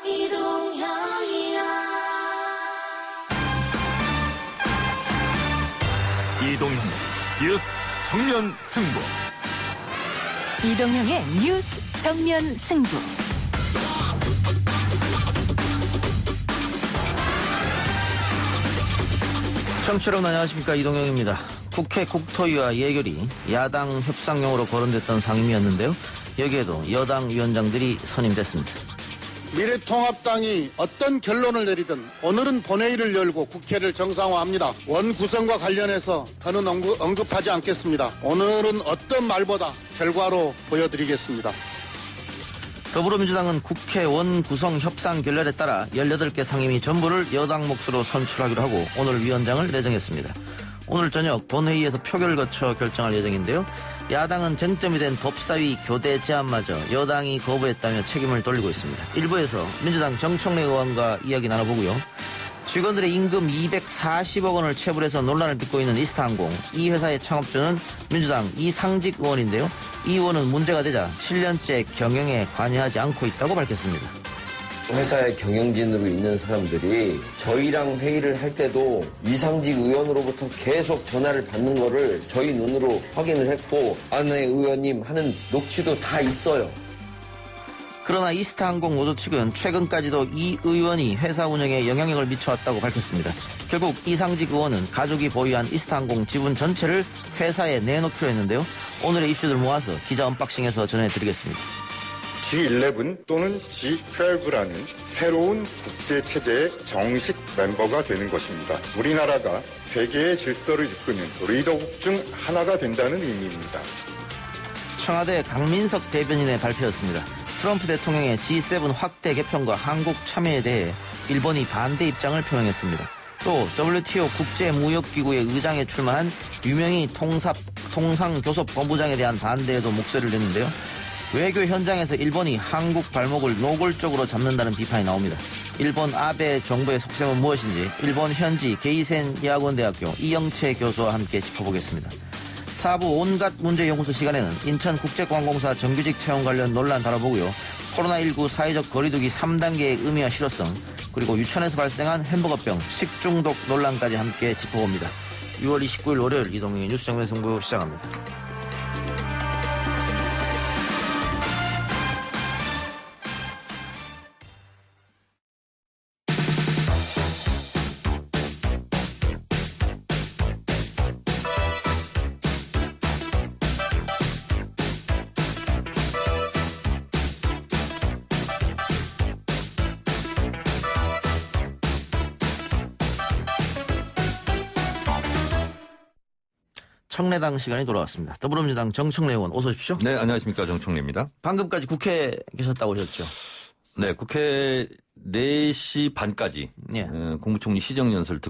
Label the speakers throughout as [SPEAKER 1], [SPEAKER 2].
[SPEAKER 1] 이동형 뉴스 정면 승부.
[SPEAKER 2] 이동형의 뉴스 정면 승부.
[SPEAKER 3] 청취자 여러분 안녕하십니까, 이동형입니다. 국회 국토위와 예결위 야당 협상용으로 거론됐던 상임위였는데요. 여기에도 여당 위원장들이 선임됐습니다.
[SPEAKER 4] 미래통합당이 어떤 결론을 내리든 오늘은 본회의를 열고 국회를 정상화합니다. 원 구성과 관련해서 더는 언급하지 않겠습니다. 오늘은 어떤 말보다 결과로 보여드리겠습니다.
[SPEAKER 3] 더불어민주당은 국회 원 구성 협상 결렬에 따라 18개 상임위 전부를 여당 몫으로 선출하기로 하고 오늘 위원장을 내정했습니다. 오늘 저녁 본회의에서 표결을 거쳐 결정할 예정인데요. 야당은 쟁점이 된 법사위 교대 제안마저 여당이 거부했다며 책임을 돌리고 있습니다. 일부에서 민주당 정청래 의원과 이야기 나눠보고요. 직원들의 임금 240억 원을 체불해서 논란을 빚고 있는 이스타항공. 이 회사의 창업주는 민주당 이상직 의원인데요. 이 의원은 문제가 되자 7년째 경영에 관여하지 않고 있다고 밝혔습니다.
[SPEAKER 5] 회사의 경영진으로 있는 사람들이 저희랑 회의를 할 때도 이상직 의원으로부터 계속 전화를 받는 거를 저희 눈으로 확인을 했고 안에 의원님 하는 녹취도 다 있어요.
[SPEAKER 3] 그러나 이스타항공 노조 측은 최근까지도 이 의원이 회사 운영에 영향력을 미쳐왔다고 밝혔습니다. 결국 이상직 의원은 가족이 보유한 이스타항공 지분 전체를 회사에 내놓기로 했는데요. 오늘의 이슈들 모아서 기자 언박싱에서 전해드리겠습니다.
[SPEAKER 6] G11 또는 G12라는 새로운 국제체제의 정식 멤버가 되는 것입니다. 우리나라가 세계의 질서를 이끄는 리더국 중 하나가 된다는 의미입니다.
[SPEAKER 3] 청와대 강민석 대변인의 발표였습니다. 트럼프 대통령의 G7 확대 개편과 한국 참여에 대해 일본이 반대 입장을 표명했습니다. 또 WTO 국제무역기구의 의장에 출마한 유명희 통상교섭본부장에 대한 반대에도 목소리를 냈는데요. 외교 현장에서 일본이 한국 발목을 노골적으로 잡는다는 비판이 나옵니다. 일본 아베 정부의 속셈은 무엇인지 일본 현지 게이센 야학원대학교 이영채 교수와 함께 짚어보겠습니다. 4부 온갖 문제연구소 시간에는 인천국제공항공사 정규직 채용 관련 논란 다뤄보고요. 코로나19 사회적 거리두기 3단계의 의미와 실효성, 그리고 유천에서 발생한 햄버거병, 식중독 논란까지 함께 짚어봅니다. 6월 29일 월요일 이동형의 뉴스 정면 승부 시작합니다. 청래당 시간이 돌아왔습니다. 더불어민주당 정청래 의원 어서 오십시오.
[SPEAKER 7] 네, 안녕하십니까. 정청래입니다.
[SPEAKER 3] 방금까지 국회에 계셨다고 하셨죠?
[SPEAKER 7] 네, 국회 4시 반까지
[SPEAKER 3] 예.
[SPEAKER 7] 국무총리 시정연설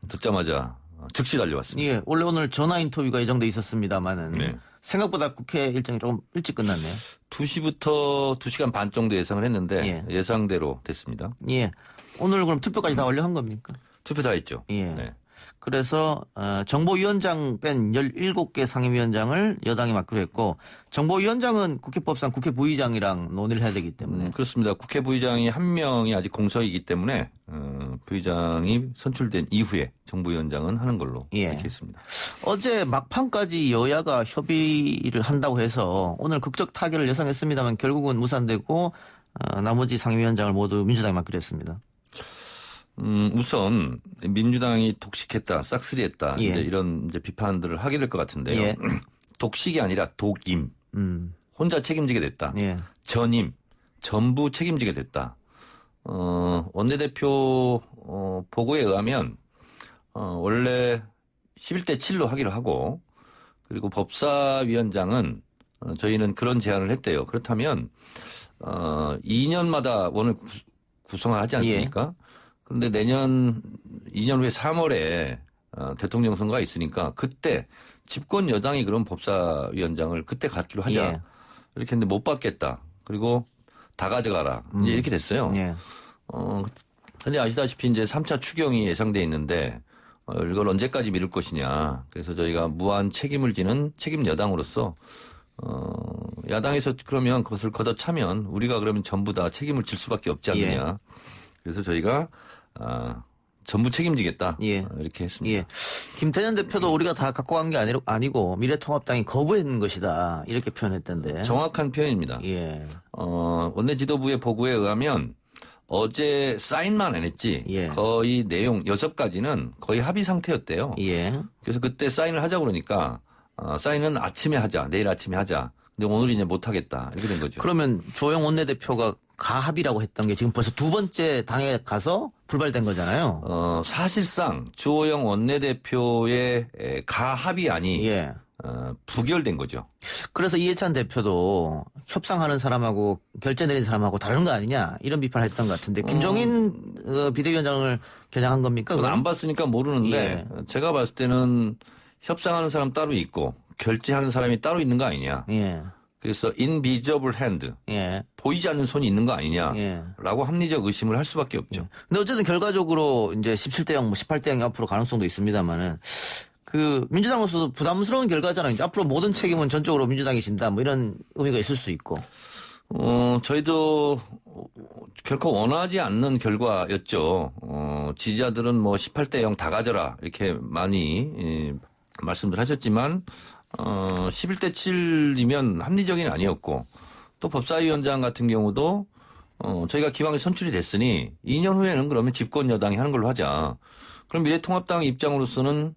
[SPEAKER 7] 듣자마자 즉시 달려왔습니다.
[SPEAKER 3] 예, 원래 오늘 전화 인터뷰가 예정돼 있었습니다만은
[SPEAKER 7] 네.
[SPEAKER 3] 생각보다 국회 일정이 조금 일찍 끝났네요.
[SPEAKER 7] 2시부터 2시간 반 정도 예상을 했는데 예상대로 됐습니다.
[SPEAKER 3] 예, 오늘 그럼 투표까지 다 완료한 겁니까?
[SPEAKER 7] 투표 다 했죠.
[SPEAKER 3] 예.
[SPEAKER 7] 네.
[SPEAKER 3] 그래서 정보위원장 뺀 17개 상임위원장을 여당이 맡기로 했고 정보위원장은 국회법상 국회 부의장이랑 논의를 해야 되기 때문에
[SPEAKER 7] 그렇습니다. 국회 부의장이 한 명이 아직 공석이기 때문에 부의장이 선출된 이후에 정보위원장은 하는 걸로 이렇게 했습니다.
[SPEAKER 3] 어제 막판까지 여야가 협의를 한다고 해서 오늘 극적 타결을 예상했습니다만 결국은 무산되고 나머지 상임위원장을 모두 민주당이 맡기로 했습니다.
[SPEAKER 7] 우선 민주당이 독식했다, 싹쓸이했다 이제 이런 이제 비판들을 하게 될 것 같은데요.
[SPEAKER 3] 예.
[SPEAKER 7] 독식이 아니라 독임, 혼자 책임지게 됐다. 전임, 전부 책임지게 됐다. 원내대표 보고에 의하면 원래 11대 7로 하기로 하고 그리고 법사위원장은 저희는 그런 제안을 했대요. 그렇다면 2년마다 원을 구성을 하지 않습니까? 그런데 내년 2년 후에 3월에 대통령 선거가 있으니까 그때 집권 여당이 그런 법사위원장을 그때 갖기로 하자. 이렇게 했는데 못 받겠다. 그리고 다 가져가라. 이제 이렇게 됐어요. 근데 아시다시피 이제 3차 추경이 예상돼 있는데 이걸 언제까지 미룰 것이냐. 그래서 저희가 무한 책임을 지는 책임 여당으로서 야당에서 그러면 그것을 걷어차면 우리가 그러면 전부 다 책임을 질 수밖에 없지 않느냐. 그래서 저희가 전부 책임지겠다. 이렇게 했습니다.
[SPEAKER 3] 예. 김태년 대표도 우리가 다 갖고 간 게 아니고 미래통합당이 거부했는 것이다. 이렇게 표현했던데.
[SPEAKER 7] 정확한 표현입니다.
[SPEAKER 3] 예.
[SPEAKER 7] 원내 지도부의 보고에 의하면 어제 사인만 안 했지 거의 내용 6가지는 거의 합의 상태였대요.
[SPEAKER 3] 예.
[SPEAKER 7] 그래서 그때 사인을 하자고 그러니까 사인은 아침에 하자. 내일 아침에 하자. 근데 오늘 이제 못 하겠다. 이렇게 된 거죠.
[SPEAKER 3] 그러면 조영 원내대표가 가합의라고 했던 게 지금 벌써 두 번째 당에 가서 불발된 거잖아요.
[SPEAKER 7] 사실상 주호영 원내대표의 가합의안이 부결된 거죠.
[SPEAKER 3] 그래서 이해찬 대표도 협상하는 사람하고 결재 내린 사람하고 다른 거 아니냐 이런 비판을 했던 것 같은데 김종인 비대위원장을 겨냥한 겁니까?
[SPEAKER 7] 저는 안 봤으니까 모르는데 제가 봤을 때는 협상하는 사람 따로 있고 결제하는 사람이 따로 있는 거 아니냐. 그래서 invisible hand, 보이지 않는 손이 있는 거 아니냐라고 합리적 의심을 할 수밖에 없죠.
[SPEAKER 3] 근데 어쨌든 결과적으로 이제 17대 0, 18대 0이 앞으로 가능성도 있습니다만은 그 민주당으로서도 부담스러운 결과잖아요. 이제 앞으로 모든 책임은 전적으로 민주당이 진다. 뭐 이런 의미가 있을 수 있고.
[SPEAKER 7] 저희도 결코 원하지 않는 결과였죠. 지지자들은 뭐 18대 0 다 가져라 이렇게 많이 말씀들 하셨지만 11대 7이면 합리적인 아니었고 또 법사위원장 같은 경우도 저희가 기왕에 선출이 됐으니 2년 후에는 그러면 집권 여당이 하는 걸로 하자. 그럼 미래통합당 입장으로서는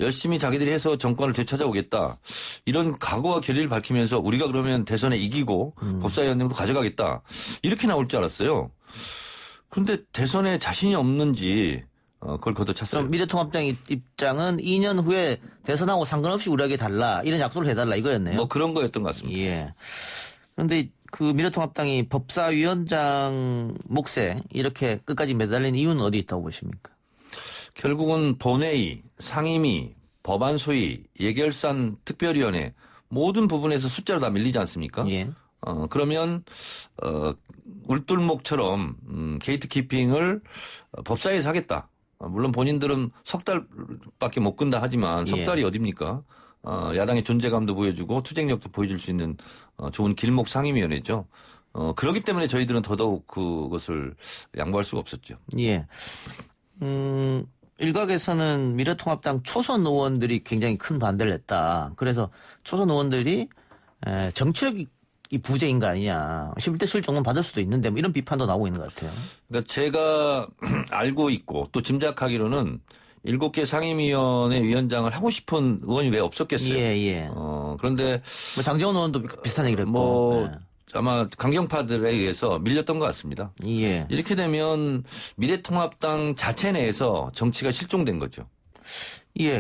[SPEAKER 7] 열심히 자기들이 해서 정권을 되찾아오겠다. 이런 각오와 결의를 밝히면서 우리가 그러면 대선에 이기고 법사위원장도 가져가겠다. 이렇게 나올 줄 알았어요. 그런데 대선에 자신이 없는지 그걸 걷어찼어요.
[SPEAKER 3] 그럼 미래통합당 입장은 2년 후에 대선하고 상관없이 우리에게 달라. 이런 약속을 해달라 이거였네요.
[SPEAKER 7] 뭐 그런 거였던 것 같습니다.
[SPEAKER 3] 예. 그런데 그 미래통합당이 법사위원장 몫에 이렇게 끝까지 매달린 이유는 어디 있다고 보십니까?
[SPEAKER 7] 결국은 본회의, 상임위, 법안 소위, 예결산 특별위원회 모든 부분에서 숫자로 다 밀리지 않습니까? 그러면 울돌목처럼 게이트키핑을 법사위에서 하겠다. 물론 본인들은 석 달밖에 못 끈다 하지만 석 달이 어딥니까? 야당의 존재감도 보여주고 투쟁력도 보여줄 수 있는 좋은 길목 상임위원회죠. 그렇기 때문에 저희들은 더더욱 그것을 양보할 수가 없었죠.
[SPEAKER 3] 예. 일각에서는 미래통합당 초선 의원들이 굉장히 큰 반대를 했다. 그래서 초선 의원들이 정치력이 부재인 거 아니냐. 11대 7 정도는 받을 수도 있는데 뭐 이런 비판도 나오고 있는 것 같아요.
[SPEAKER 7] 그러니까 제가 알고 있고 또 짐작하기로는 7개 상임위원회 위원장을 하고 싶은 의원이 왜 없었겠어요. 그런데
[SPEAKER 3] 뭐 장재원 의원도 비슷한 얘기를 했고.
[SPEAKER 7] 아마 강경파들에 의해서 밀렸던 것 같습니다. 이렇게 되면 미래통합당 자체 내에서 정치가 실종된 거죠.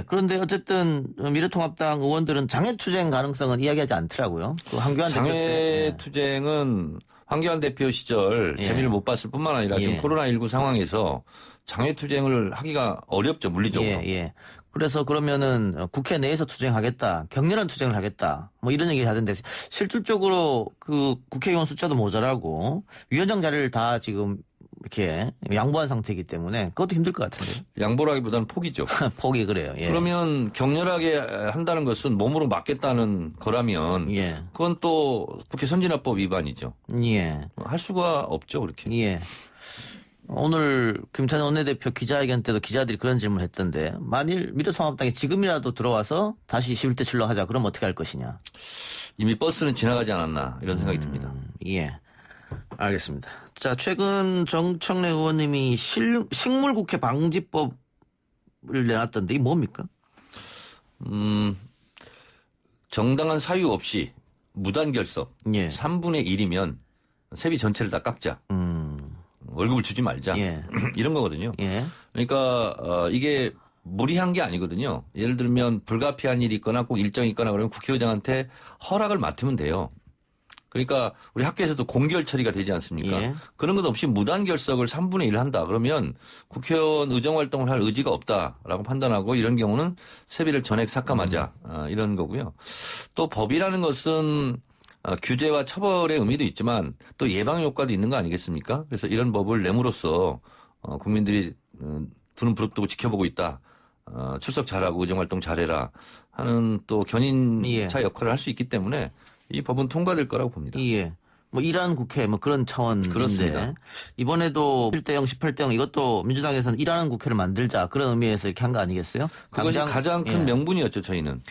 [SPEAKER 3] 그런데 어쨌든 미래통합당 의원들은 장외투쟁 가능성은 이야기하지 않더라고요. 그 황교안
[SPEAKER 7] 장외투쟁은 황교안 대표 시절 재미를 못 봤을 뿐만 아니라 지금 코로나19 상황에서 장외투쟁을 하기가 어렵죠, 물리적으로.
[SPEAKER 3] 그래서 그러면은 국회 내에서 투쟁하겠다, 격렬한 투쟁을 하겠다, 뭐 이런 얘기를 하던데 실질적으로 그 국회의원 숫자도 모자라고 위원장 자리를 다 지금 이렇게 양보한 상태이기 때문에 그것도 힘들 것 같은데요.
[SPEAKER 7] 양보라기보다는 포기죠.
[SPEAKER 3] 포기 그래요.
[SPEAKER 7] 그러면 격렬하게 한다는 것은 몸으로 맞겠다는 거라면 그건 또 국회 선진화법 위반이죠. 할 수가 없죠, 그렇게.
[SPEAKER 3] 오늘 김태년 원내대표 기자회견 때도 기자들이 그런 질문을 했던데 만일 미래통합당이 지금이라도 들어와서 다시 11대 7로 하자. 그럼 어떻게 할 것이냐. 이미
[SPEAKER 7] 버스는 지나가지 않았나 이런 생각이 듭니다.
[SPEAKER 3] 알겠습니다. 자, 최근 정청래 의원님이 식물국회 방지법을 내놨던데 이게 뭡니까?
[SPEAKER 7] 정당한 사유 없이 무단결석 3분의 1이면 세비 전체를 다 깎자. 월급을 주지 말자. 이런 거거든요. 그러니까 이게 무리한 게 아니거든요. 예를 들면 불가피한 일이 있거나 꼭 일정이 있거나 그러면 국회의장한테 허락을 맡으면 돼요. 그러니까 우리 학교에서도 공결 처리가 되지 않습니까? 그런 것 없이 무단결석을 3분의 1 한다. 그러면 국회의원 의정활동을 할 의지가 없다라고 판단하고 이런 경우는 세비를 전액 삭감하자. 이런 거고요. 또 법이라는 것은 규제와 처벌의 의미도 있지만 또 예방 효과도 있는 거 아니겠습니까? 그래서 이런 법을 내므로써 국민들이 두 눈 부릅뜨고 지켜보고 있다. 출석 잘하고 의정활동 잘해라 하는 또 견인차 역할을 할 수 있기 때문에 이 법은 통과될 거라고 봅니다.
[SPEAKER 3] 예. 뭐 일하는 국회 뭐 그런 차원인데
[SPEAKER 7] 그렇습니다.
[SPEAKER 3] 이번에도 7대0, 18대0 이것도 민주당에서는 일하는 국회를 만들자 그런 의미에서 이렇게 한 거 아니겠어요?
[SPEAKER 7] 그것이 가장 큰
[SPEAKER 3] 예.
[SPEAKER 7] 명분이었죠, 저희는.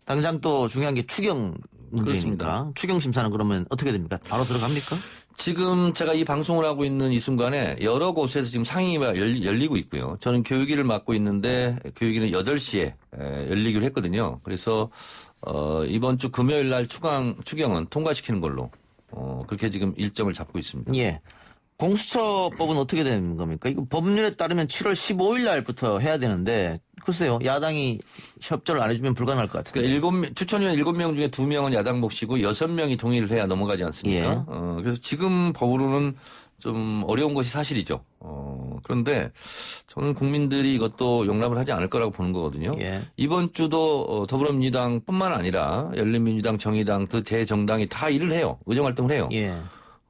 [SPEAKER 3] 당장 또 중요한 게 추경 문제니까.
[SPEAKER 7] 그렇습니다.
[SPEAKER 3] 추경 심사는 그러면 어떻게 됩니까? 바로 들어갑니까?
[SPEAKER 7] 지금 제가 이 방송을 하고 있는 이 순간에 여러 곳에서 지금 상임위가 열리고 있고요. 저는 교육위를 맡고 있는데 교육위는 8시에 열리기로 했거든요. 그래서 이번 주 금요일 날 추경은 통과시키는 걸로 그렇게 지금 일정을 잡고 있습니다.
[SPEAKER 3] 예. 공수처법은 어떻게 되는 겁니까? 이거 법률에 따르면 7월 15일 날부터 해야 되는데 글쎄요. 야당이 협조를 안 해주면 불가능할 것 같은데.
[SPEAKER 7] 그러니까 추천위원 7명 중에 2명은 야당 몫이고 6명이 동의를 해야 넘어가지 않습니까?
[SPEAKER 3] 예.
[SPEAKER 7] 그래서 지금 법으로는 좀 어려운 것이 사실이죠. 그런데 저는 국민들이 이것도 용납을 하지 않을 거라고 보는 거거든요.
[SPEAKER 3] 예.
[SPEAKER 7] 이번 주도 더불어민주당뿐만 아니라 열린민주당, 정의당, 제 정당이 다 일을 해요. 의정활동을 해요.
[SPEAKER 3] 예.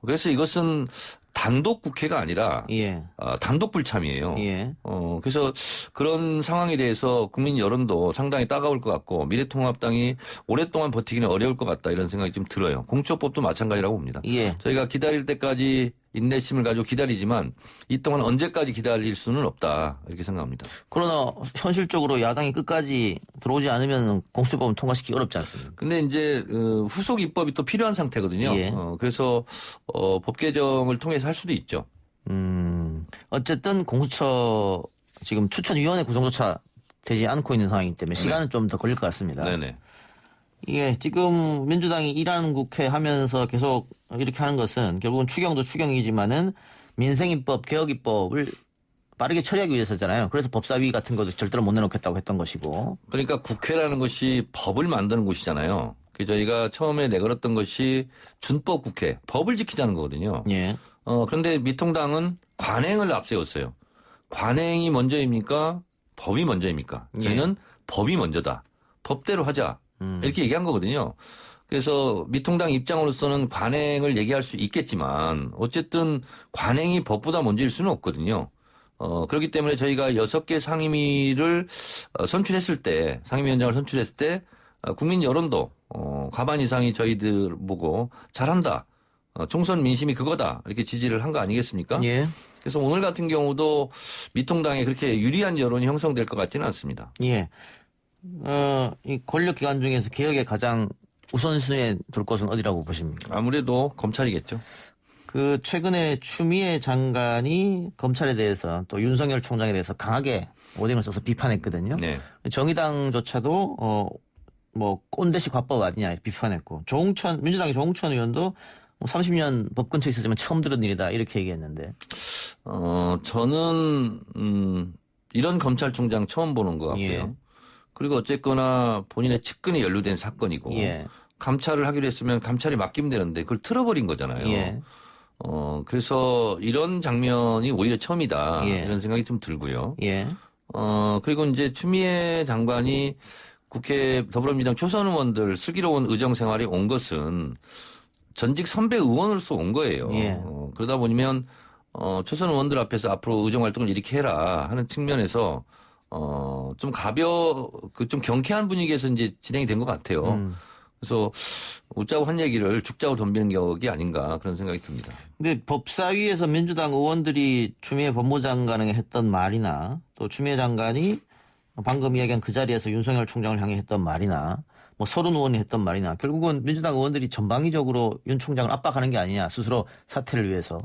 [SPEAKER 7] 그래서 이것은 단독 국회가 아니라
[SPEAKER 3] 예.
[SPEAKER 7] 단독 불참이에요.
[SPEAKER 3] 예.
[SPEAKER 7] 그래서 그런 상황에 대해서 국민 여론도 상당히 따가울 것 같고 미래통합당이 오랫동안 버티기는 어려울 것 같다 이런 생각이 좀 들어요. 공수처법도 마찬가지라고 봅니다.
[SPEAKER 3] 예.
[SPEAKER 7] 저희가 기다릴 때까지 인내심을 가지고 기다리지만 이 동안 언제까지 기다릴 수는 없다 이렇게 생각합니다.
[SPEAKER 3] 그러나 현실적으로 야당이 끝까지 들어오지 않으면 공수처법은 통과시키기 어렵지 않습니까?
[SPEAKER 7] 근데 이제 후속 입법이 또 필요한 상태거든요.
[SPEAKER 3] 예.
[SPEAKER 7] 그래서 법 개정을 통해서 할 수도 있죠.
[SPEAKER 3] 어쨌든 공수처 지금 추천위원회 구성조차 되지 않고 있는 상황이기 때문에 시간은 좀 더 걸릴 것 같습니다.
[SPEAKER 7] 네네.
[SPEAKER 3] 이게 지금 민주당이 일하는 국회 하면서 계속 이렇게 하는 것은 결국은 추경도 추경이지만은 민생입법, 개혁입법을 빠르게 처리하기 위해서잖아요. 그래서 법사위 같은 것도 절대로 못 내놓겠다고 했던 것이고.
[SPEAKER 7] 그러니까 국회라는 것이 법을 만드는 곳이잖아요. 저희가 처음에 내걸었던 것이 준법 국회, 법을 지키자는 거거든요.
[SPEAKER 3] 예.
[SPEAKER 7] 그런데 미통당은 관행을 앞세웠어요. 관행이 먼저입니까? 법이 먼저입니까? 저희는 법이 먼저다. 법대로 하자. 이렇게 얘기한 거거든요. 그래서 미통당 입장으로서는 관행을 얘기할 수 있겠지만 어쨌든 관행이 법보다 먼저일 수는 없거든요. 그렇기 때문에 저희가 6개 상임위를 선출했을 때, 상임위원장을 선출했을 때 국민 여론도 과반 이상이 저희들 보고 잘한다. 총선 민심이 그거다. 이렇게 지지를 한 거 아니겠습니까?
[SPEAKER 3] 예.
[SPEAKER 7] 그래서 오늘 같은 경우도 미통당에 그렇게 유리한 여론이 형성될 것 같지는 않습니다.
[SPEAKER 3] 예. 이 권력기관 중에서 개혁에 가장 우선순위에 둘 것은 어디라고 보십니까?
[SPEAKER 7] 아무래도 검찰이겠죠.
[SPEAKER 3] 그 최근에 추미애 장관이 검찰에 대해서 또 윤석열 총장에 대해서 강하게 워딩을 써서 비판했거든요.
[SPEAKER 7] 네.
[SPEAKER 3] 정의당조차도 뭐 꼰대식 화법 아니냐 이렇게 비판했고 민주당의 조홍천 의원도 30년 법 근처에 있었지만 처음 들은 일이다 이렇게 얘기했는데.
[SPEAKER 7] 저는 이런 검찰총장 처음 보는 것 같고요.
[SPEAKER 3] 예.
[SPEAKER 7] 그리고 어쨌거나 본인의 측근이 연루된 사건이고
[SPEAKER 3] 예.
[SPEAKER 7] 감찰을 하기로 했으면 감찰이 맡기면 되는데 그걸 틀어버린 거잖아요.
[SPEAKER 3] 예.
[SPEAKER 7] 그래서 이런 장면이 오히려 처음이다
[SPEAKER 3] 예.
[SPEAKER 7] 이런 생각이 좀 들고요.
[SPEAKER 3] 예.
[SPEAKER 7] 그리고 이제 추미애 장관이 국회 더불어민주당 초선 의원들 슬기로운 의정 생활에 온 것은 전직 선배 의원으로서 온 거예요.
[SPEAKER 3] 예.
[SPEAKER 7] 그러다 보면 초선 의원들 앞에서 앞으로 의정 활동을 이렇게 해라 하는 측면에서 좀 좀 경쾌한 분위기에서 이제 진행이 된 것 같아요. 그래서 웃자고 한 얘기를 죽자고 덤비는 격이 아닌가 그런 생각이 듭니다.
[SPEAKER 3] 근데 법사위에서 민주당 의원들이 추미애 법무장관에게 했던 말이나 또 추미애 장관이 방금 이야기한 그 자리에서 윤석열 총장을 향해 했던 말이나 뭐 서른 의원이 했던 말이나 결국은 민주당 의원들이 전방위적으로 윤 총장을 압박하는 게 아니냐 스스로 사퇴를 위해서.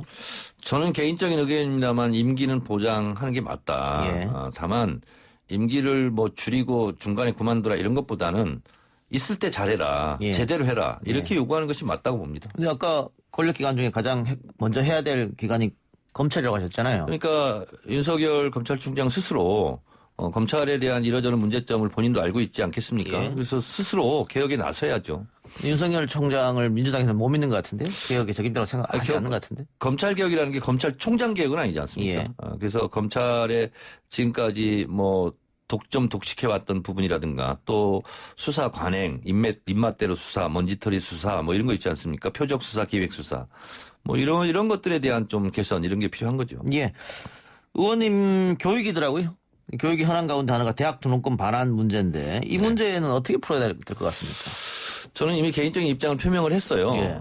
[SPEAKER 7] 저는 개인적인 의견입니다만 임기는 보장하는 게 맞다.
[SPEAKER 3] 예.
[SPEAKER 7] 다만 임기를 뭐 줄이고 중간에 그만둬라 이런 것보다는 있을 때 잘해라.
[SPEAKER 3] 예.
[SPEAKER 7] 제대로 해라. 이렇게 요구하는 것이 맞다고 봅니다.
[SPEAKER 3] 근데 아까 권력기관 중에 가장 먼저 해야 될 기관이 검찰이라고 하셨잖아요.
[SPEAKER 7] 그러니까 윤석열 검찰총장 스스로 검찰에 대한 이러저런 문제점을 본인도 알고 있지 않겠습니까?
[SPEAKER 3] 예.
[SPEAKER 7] 그래서 스스로 개혁에 나서야죠.
[SPEAKER 3] 윤석열 총장을 민주당에서 못 믿는 것 같은데요? 개혁에 적임자라고 생각하지 않는 것 같은데?
[SPEAKER 7] 검찰 개혁이라는 게 검찰총장 개혁은 아니지 않습니까?
[SPEAKER 3] 예.
[SPEAKER 7] 그래서 검찰에 지금까지 뭐 독점독식해왔던 부분이라든가 또 수사 관행, 입맛대로 수사, 먼지털이 수사 뭐 이런 거 있지 않습니까? 표적 수사, 기획 수사 뭐 이런 것들에 대한 좀 개선 이런 게 필요한 거죠.
[SPEAKER 3] 예. 의원님 교육이더라고요. 교육이 현안 가운데 하나가 대학 등록금 반환 문제인데 이 문제는 어떻게 풀어야 될 것 같습니까?
[SPEAKER 7] 저는 이미 개인적인 입장을 표명을 했어요.
[SPEAKER 3] 예.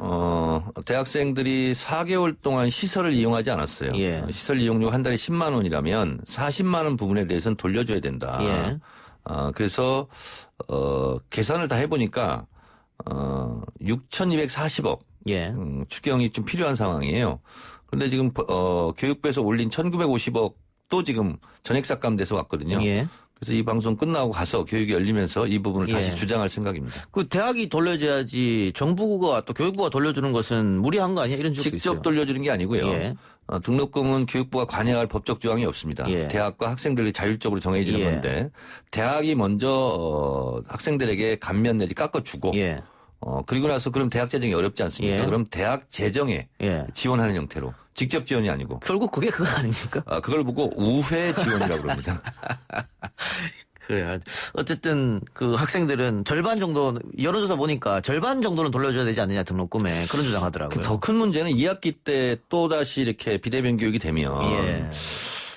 [SPEAKER 7] 대학생들이 4개월 동안 시설을 이용하지 않았어요.
[SPEAKER 3] 예.
[SPEAKER 7] 시설 이용료가 한 달에 10만 원이라면 40만 원 부분에 대해서는 돌려줘야 된다.
[SPEAKER 3] 예.
[SPEAKER 7] 그래서 계산을 다 해보니까 6,240억
[SPEAKER 3] 예.
[SPEAKER 7] 추경이 좀 필요한 상황이에요. 그런데 지금 교육부에서 올린 1,950억도 지금 전액 삭감돼서 왔거든요.
[SPEAKER 3] 예.
[SPEAKER 7] 그래서 이 방송 끝나고 가서 교육이 열리면서 이 부분을
[SPEAKER 3] 예.
[SPEAKER 7] 다시 주장할 생각입니다.
[SPEAKER 3] 그 대학이 돌려줘야지 정부가 또 교육부가 돌려주는 것은 무리한 거 아니야? 이런 적도
[SPEAKER 7] 직접
[SPEAKER 3] 있어요.
[SPEAKER 7] 돌려주는 게 아니고요.
[SPEAKER 3] 예.
[SPEAKER 7] 등록금은 교육부가 관여할 법적 조항이 없습니다.
[SPEAKER 3] 예.
[SPEAKER 7] 대학과 학생들이 자율적으로 정해지는
[SPEAKER 3] 예.
[SPEAKER 7] 건데 대학이 먼저 학생들에게 감면 내지 깎아주고
[SPEAKER 3] 예.
[SPEAKER 7] 그리고 나서 그럼 대학 재정이 어렵지 않습니까?
[SPEAKER 3] 예.
[SPEAKER 7] 그럼 대학 재정에
[SPEAKER 3] 예.
[SPEAKER 7] 지원하는 형태로 직접 지원이 아니고
[SPEAKER 3] 결국 그게 그거 아닙니까?
[SPEAKER 7] 그걸 보고 우회 지원이라고 그럽니다.
[SPEAKER 3] 그래요. 어쨌든 그 학생들은 절반 정도 여론조사 보니까 절반 정도는 돌려줘야 되지 않느냐 등록금에 그런 주장하더라고요.
[SPEAKER 7] 더 큰 문제는 2학기 때 또다시 이렇게 비대면 교육이 되면
[SPEAKER 3] 예.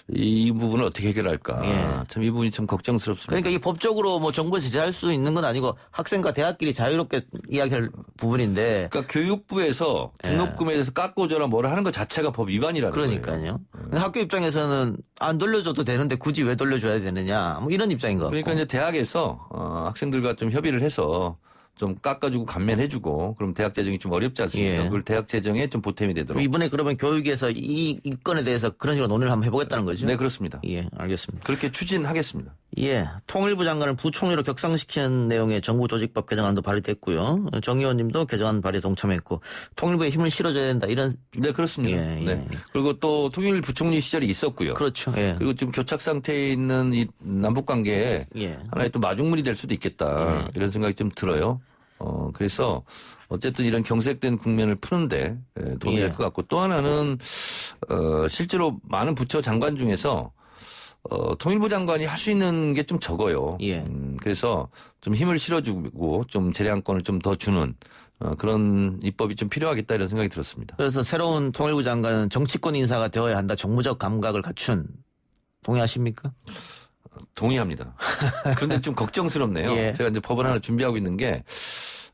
[SPEAKER 7] 이 부분을 어떻게 해결할까.
[SPEAKER 3] 예.
[SPEAKER 7] 참 이 부분이 참 걱정스럽습니다.
[SPEAKER 3] 그러니까 이 법적으로 뭐 정부에 제재할 수 있는 건 아니고 학생과 대학끼리 자유롭게 이야기할 부분인데.
[SPEAKER 7] 그러니까 교육부에서 등록금에 대해서 깎고줘라 뭐라 하는 것 자체가 법 위반이라는 거예요.
[SPEAKER 3] 그러니까요. 근데 학교 입장에서는 안 돌려줘도 되는데 굳이 왜 돌려줘야 되느냐 뭐 이런 입장인 것 같고.
[SPEAKER 7] 그러니까 이제 대학에서 학생들과 좀 협의를 해서 좀 깎아주고 감면해주고 그럼 대학 재정이 좀 어렵지 않습니까?
[SPEAKER 3] 예.
[SPEAKER 7] 그걸 대학 재정에 좀 보탬이 되도록.
[SPEAKER 3] 이번에 그러면 교육에서 이 건에 대해서 그런 식으로 논의를 한번 해보겠다는 거죠?
[SPEAKER 7] 네, 그렇습니다.
[SPEAKER 3] 예, 알겠습니다.
[SPEAKER 7] 그렇게 추진하겠습니다.
[SPEAKER 3] 예, 통일부 장관을 부총리로 격상시키는 내용의 정부 조직법 개정안도 발의됐고요. 정 의원님도 개정안 발의에 동참했고 통일부에 힘을 실어줘야 된다 이런.
[SPEAKER 7] 네, 그렇습니다.
[SPEAKER 3] 예, 예.
[SPEAKER 7] 네. 그리고 또 통일 부총리 시절이 있었고요.
[SPEAKER 3] 그렇죠. 예.
[SPEAKER 7] 그리고 지금 교착 상태에 있는 이 남북 관계에
[SPEAKER 3] 예.
[SPEAKER 7] 하나의 또 마중물이 될 수도 있겠다 이런 생각이 좀 들어요. 그래서 어쨌든 이런 경색된 국면을 푸는데 도움이
[SPEAKER 3] 예.
[SPEAKER 7] 될 것 같고 또 하나는 실제로 많은 부처 장관 중에서 통일부 장관이 할 수 있는 게 좀 적어요.
[SPEAKER 3] 예.
[SPEAKER 7] 그래서 좀 힘을 실어주고 좀 재량권을 좀 더 주는 그런 입법이 좀 필요하겠다 이런 생각이 들었습니다.
[SPEAKER 3] 그래서 새로운 통일부 장관은 정치권 인사가 되어야 한다. 정무적 감각을 갖춘. 동의하십니까?
[SPEAKER 7] 동의합니다. 그런데 좀 걱정스럽네요.
[SPEAKER 3] 예.
[SPEAKER 7] 제가 이제 법을 하나 준비하고 있는 게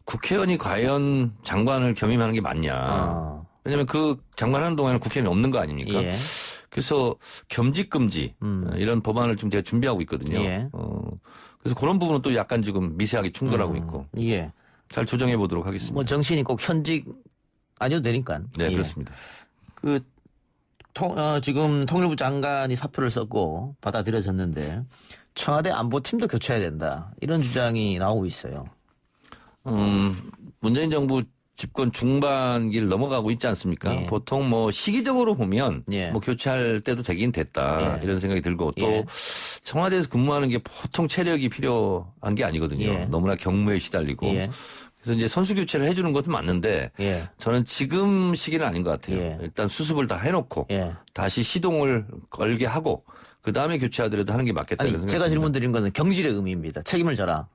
[SPEAKER 7] 국회의원이 과연 장관을 겸임하는 게 맞냐. 왜냐하면 그 장관 하는 동안은 국회의원이 없는 거 아닙니까?
[SPEAKER 3] 예.
[SPEAKER 7] 그래서 겸직금지 이런 법안을 좀 제가 준비하고 있거든요.
[SPEAKER 3] 예.
[SPEAKER 7] 그래서 그런 부분은 또 약간 지금 미세하게 충돌하고 있고
[SPEAKER 3] 예.
[SPEAKER 7] 잘 조정해 보도록 하겠습니다.
[SPEAKER 3] 뭐 정신이 꼭 현직 아니어도 되니까.
[SPEAKER 7] 네,
[SPEAKER 3] 예.
[SPEAKER 7] 그렇습니다.
[SPEAKER 3] 지금 통일부 장관이 사표를 썼고 받아들여졌는데 청와대 안보팀도 교체해야 된다. 이런 주장이 나오고 있어요.
[SPEAKER 7] 문재인 정부 집권 중반기를 넘어가고 있지 않습니까?
[SPEAKER 3] 예.
[SPEAKER 7] 보통 뭐 시기적으로 보면
[SPEAKER 3] 예.
[SPEAKER 7] 뭐 교체할 때도 되긴 됐다
[SPEAKER 3] 예.
[SPEAKER 7] 이런 생각이 들고 또
[SPEAKER 3] 예.
[SPEAKER 7] 청와대에서 근무하는 게 보통 체력이 필요한 게 아니거든요.
[SPEAKER 3] 예.
[SPEAKER 7] 너무나 경무에 시달리고
[SPEAKER 3] 예.
[SPEAKER 7] 그래서 이제 선수 교체를 해주는 것은 맞는데
[SPEAKER 3] 예.
[SPEAKER 7] 저는 지금 시기는 아닌 것 같아요.
[SPEAKER 3] 예.
[SPEAKER 7] 일단 수습을 다 해놓고
[SPEAKER 3] 예.
[SPEAKER 7] 다시 시동을 걸게 하고 그 다음에 교체하더라도 하는 게 맞겠다.
[SPEAKER 3] 아니,
[SPEAKER 7] 이런
[SPEAKER 3] 제가
[SPEAKER 7] 생각이
[SPEAKER 3] 질문
[SPEAKER 7] 듭니다.
[SPEAKER 3] 드린 거는 경질의 의미입니다. 책임을 져라.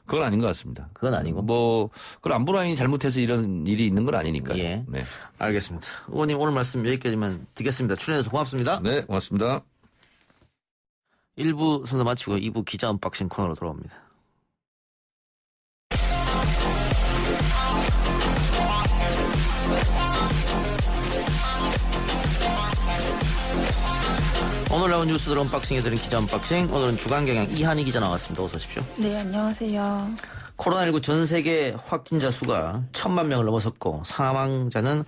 [SPEAKER 7] 그건 아닌 것 같습니다.
[SPEAKER 3] 그건 아니고.
[SPEAKER 7] 뭐 그걸 안보라인이 잘못해서 이런 일이 있는 건 아니니까요.
[SPEAKER 3] 예.
[SPEAKER 7] 네.
[SPEAKER 3] 알겠습니다. 의원님 오늘 말씀 여기까지만 듣겠습니다. 출연해서 고맙습니다.
[SPEAKER 7] 네, 고맙습니다.
[SPEAKER 3] 1부 순서 마치고 2부 기자 언박싱 코너로 돌아옵니다. 오늘 나온 뉴스들 언박싱해드린 기자 언박싱. 오늘은 주간경향 이한희 기자 나왔습니다. 어서 오십시오.
[SPEAKER 8] 네, 안녕하세요.
[SPEAKER 3] 코로나19 전 세계 확진자 수가 1,000만 명을 넘어섰고 사망자는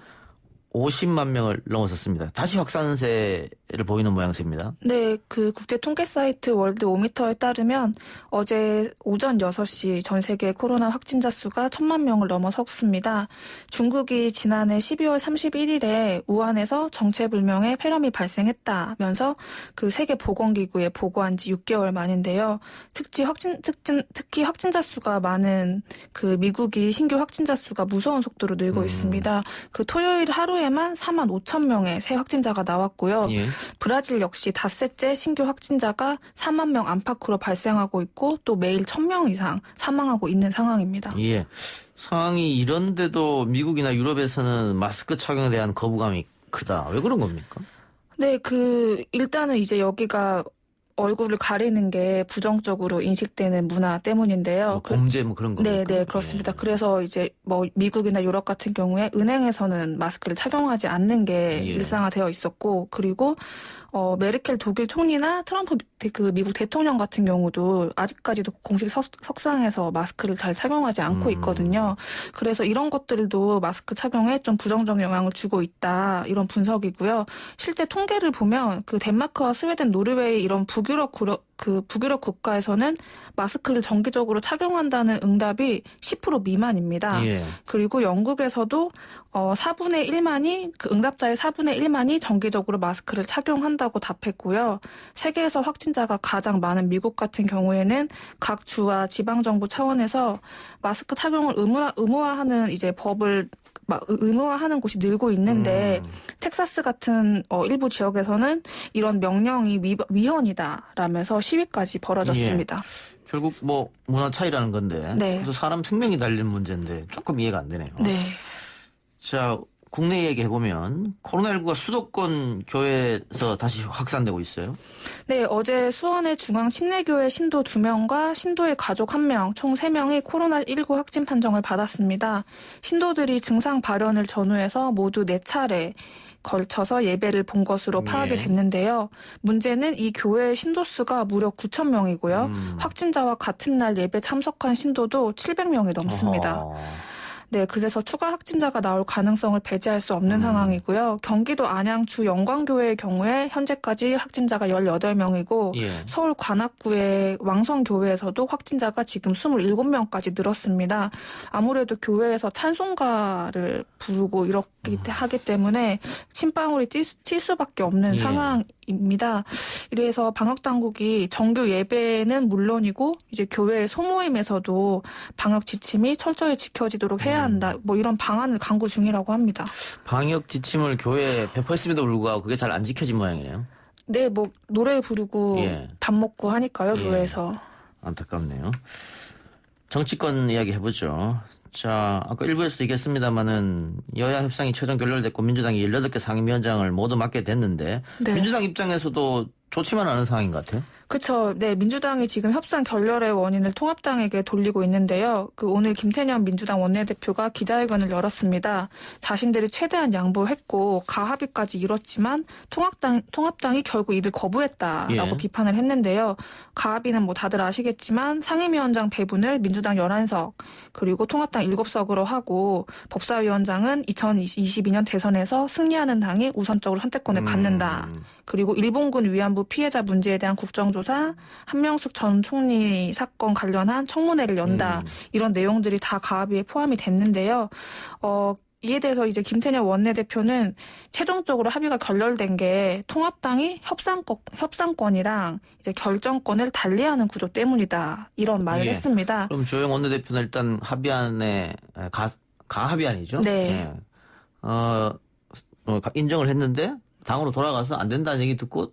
[SPEAKER 3] 50만 명을 넘어섰습니다. 다시 확산세를 보이는 모양새입니다.
[SPEAKER 8] 네, 그 국제 통계 사이트 월드 오미터에 따르면 어제 오전 6시 전 세계 코로나 확진자 수가 1,000만 명을 넘어섰습니다. 중국이 지난해 12월 31일에 우한에서 정체불명의 폐렴이 발생했다면서 그 세계보건기구에 보고한 지 6개월 만인데요. 특히 확진자 수가 많은 그 미국이 신규 확진자 수가 무서운 속도로 늘고 있습니다. 그 토요일 하루에만 4만 5천 명의 새 확진자가 나왔고요.
[SPEAKER 3] 예.
[SPEAKER 8] 브라질 역시 닷새째 신규 확진자가 4만 명 안팎으로 발생하고 있고 또 매일 1,000명 이상 사망하고 있는 상황입니다.
[SPEAKER 3] 예. 상황이 이런데도 미국이나 유럽에서는 마스크 착용에 대한 거부감이 크다. 왜 그런 겁니까?
[SPEAKER 8] 네, 일단은 이제 여기가 얼굴을 가리는 게 부정적으로 인식되는 문화 때문인데요.
[SPEAKER 3] 뭐 범죄 뭐 그런 겁니까?
[SPEAKER 8] 네, 그렇습니다. 그래서 이제 뭐 미국이나 유럽 같은 경우에 은행에서는 마스크를 착용하지 않는 게 일상화되어 있었고, 그리고 메르켈 독일 총리나 트럼프 그 미국 대통령 같은 경우도 아직까지도 공식 석상에서 마스크를 잘 착용하지 않고 있거든요. 그래서 이런 것들도 마스크 착용에 좀 부정적 영향을 주고 있다, 이런 분석이고요. 실제 통계를 보면 그 덴마크와 스웨덴, 노르웨이 이런 북유럽 국가에서는 마스크를 정기적으로 착용한다는 응답이 10% 미만입니다. 그리고 영국에서도 4분의 1만이 그 응답자의 4분의 1만이 정기적으로 마스크를 착용한다고 답했고요. 세계에서 확진자가 가장 많은 미국 같은 경우에는 각 주와 지방 정부 차원에서 마스크 착용을 의무화하는 이제 법을 의무화하는 곳이 늘고 있는데 텍사스 같은 일부 지역에서는 이런 명령이 위헌이다라면서 시위까지 벌어졌습니다.
[SPEAKER 3] 결국 뭐 문화 차이라는 건데 그래도 사람 생명이 달린 문제인데 조금 이해가 안 되네요.
[SPEAKER 8] 네.
[SPEAKER 3] 자, 국내 얘기해보면 코로나19가 수도권 교회에서 다시 확산되고 있어요.
[SPEAKER 8] 네, 어제 수원의 중앙침례교회 신도 2명과 신도의 가족 1명, 총 3명이 코로나19 확진 판정을 받았습니다. 신도들이 증상 발현을 전후해서 모두 4차례 걸쳐서 예배를 본 것으로 파악이 됐는데요. 문제는 이 교회의 신도수가 무려 9,000명이고요. 확진자와 같은 날 예배 참석한 신도도 700명이 넘습니다. 네, 그래서 추가 확진자가 나올 가능성을 배제할 수 없는 상황이고요. 경기도 안양 주 영광교회의 경우에 현재까지 확진자가 18명이고 서울 관악구의 왕성교회에서도 확진자가 지금 27명까지 늘었습니다. 아무래도 교회에서 찬송가를 부르고 이렇게 하기 때문에 침방울이 튈 수밖에 없는 상황입니다. 이래서 방역당국이 정규 예배는 물론이고 이제 교회 소모임에서도 방역 지침이 철저히 지켜지도록 해야 한다. 뭐 이런 방안을 강구 중이라고 합니다.
[SPEAKER 3] 방역 지침을 교회에 배포했음에도 불구하고 그게 잘 안 지켜진 모양이네요.
[SPEAKER 8] 네, 뭐 노래 부르고 밥 먹고 하니까요, 교회에서.
[SPEAKER 3] 안타깝네요. 정치권 이야기 해보죠. 자, 아까 일부에서도 얘기했습니다마는 여야 협상이 최종 결렬됐고 민주당이 18개 상임위원장을 모두 맡게 됐는데 민주당 입장에서도 좋지만 않은 상황인 것 같아요.
[SPEAKER 8] 그렇죠. 네, 민주당이 지금 협상 결렬의 원인을 통합당에게 돌리고 있는데요. 오늘 김태년 민주당 원내대표가 기자회견을 열었습니다. 자신들이 최대한 양보했고 가합의까지 이뤘지만 통합당이 결국 이를 거부했다라고 비판을 했는데요. 가합의는 뭐 다들 아시겠지만 상임위원장 배분을 민주당 11석 그리고 통합당 7석으로 하고 법사위원장은 2022년 대선에서 승리하는 당이 우선적으로 선택권을 갖는다. 그리고 일본군 위안부 피해자 문제에 대한 국정조사, 한명숙 전 총리 사건 관련한 청문회를 연다. 이런 내용들이 다 가합의에 포함이 됐는데요. 이에 대해서 이제 김태년 원내대표는 최종적으로 합의가 결렬된 게 통합당이 협상권이랑 이제 결정권을 달리하는 구조 때문이다. 이런 말을 했습니다.
[SPEAKER 3] 그럼 주호영 원내대표는 일단 합의안에 가합의안이죠?
[SPEAKER 8] 네.
[SPEAKER 3] 인정을 했는데 당으로 돌아가서 안 된다는 얘기 듣고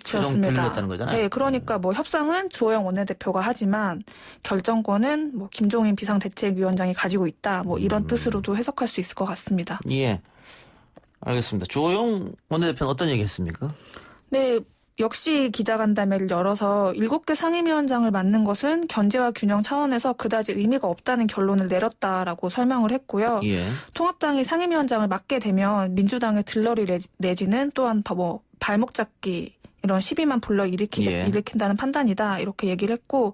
[SPEAKER 3] 최종 결렬했다는 거잖아요.
[SPEAKER 8] 네, 그러니까 뭐 협상은 주호영 원내대표가 하지만 결정권은 뭐 김종인 비상대책위원장이 가지고 있다. 뭐 이런 뜻으로도 해석할 수 있을 것 같습니다.
[SPEAKER 3] 예, 알겠습니다. 주호영 원내대표는 어떤 얘기했습니까?
[SPEAKER 8] 네. 역시 기자간담회를 열어서 7개 상임위원장을 맡는 것은 견제와 균형 차원에서 그다지 의미가 없다는 결론을 내렸다라고 설명을 했고요. 통합당이 상임위원장을 맡게 되면 민주당의 들러리 내지는 또한 뭐 발목 잡기 이런 시비만 일으킨다는 판단이다 이렇게 얘기를 했고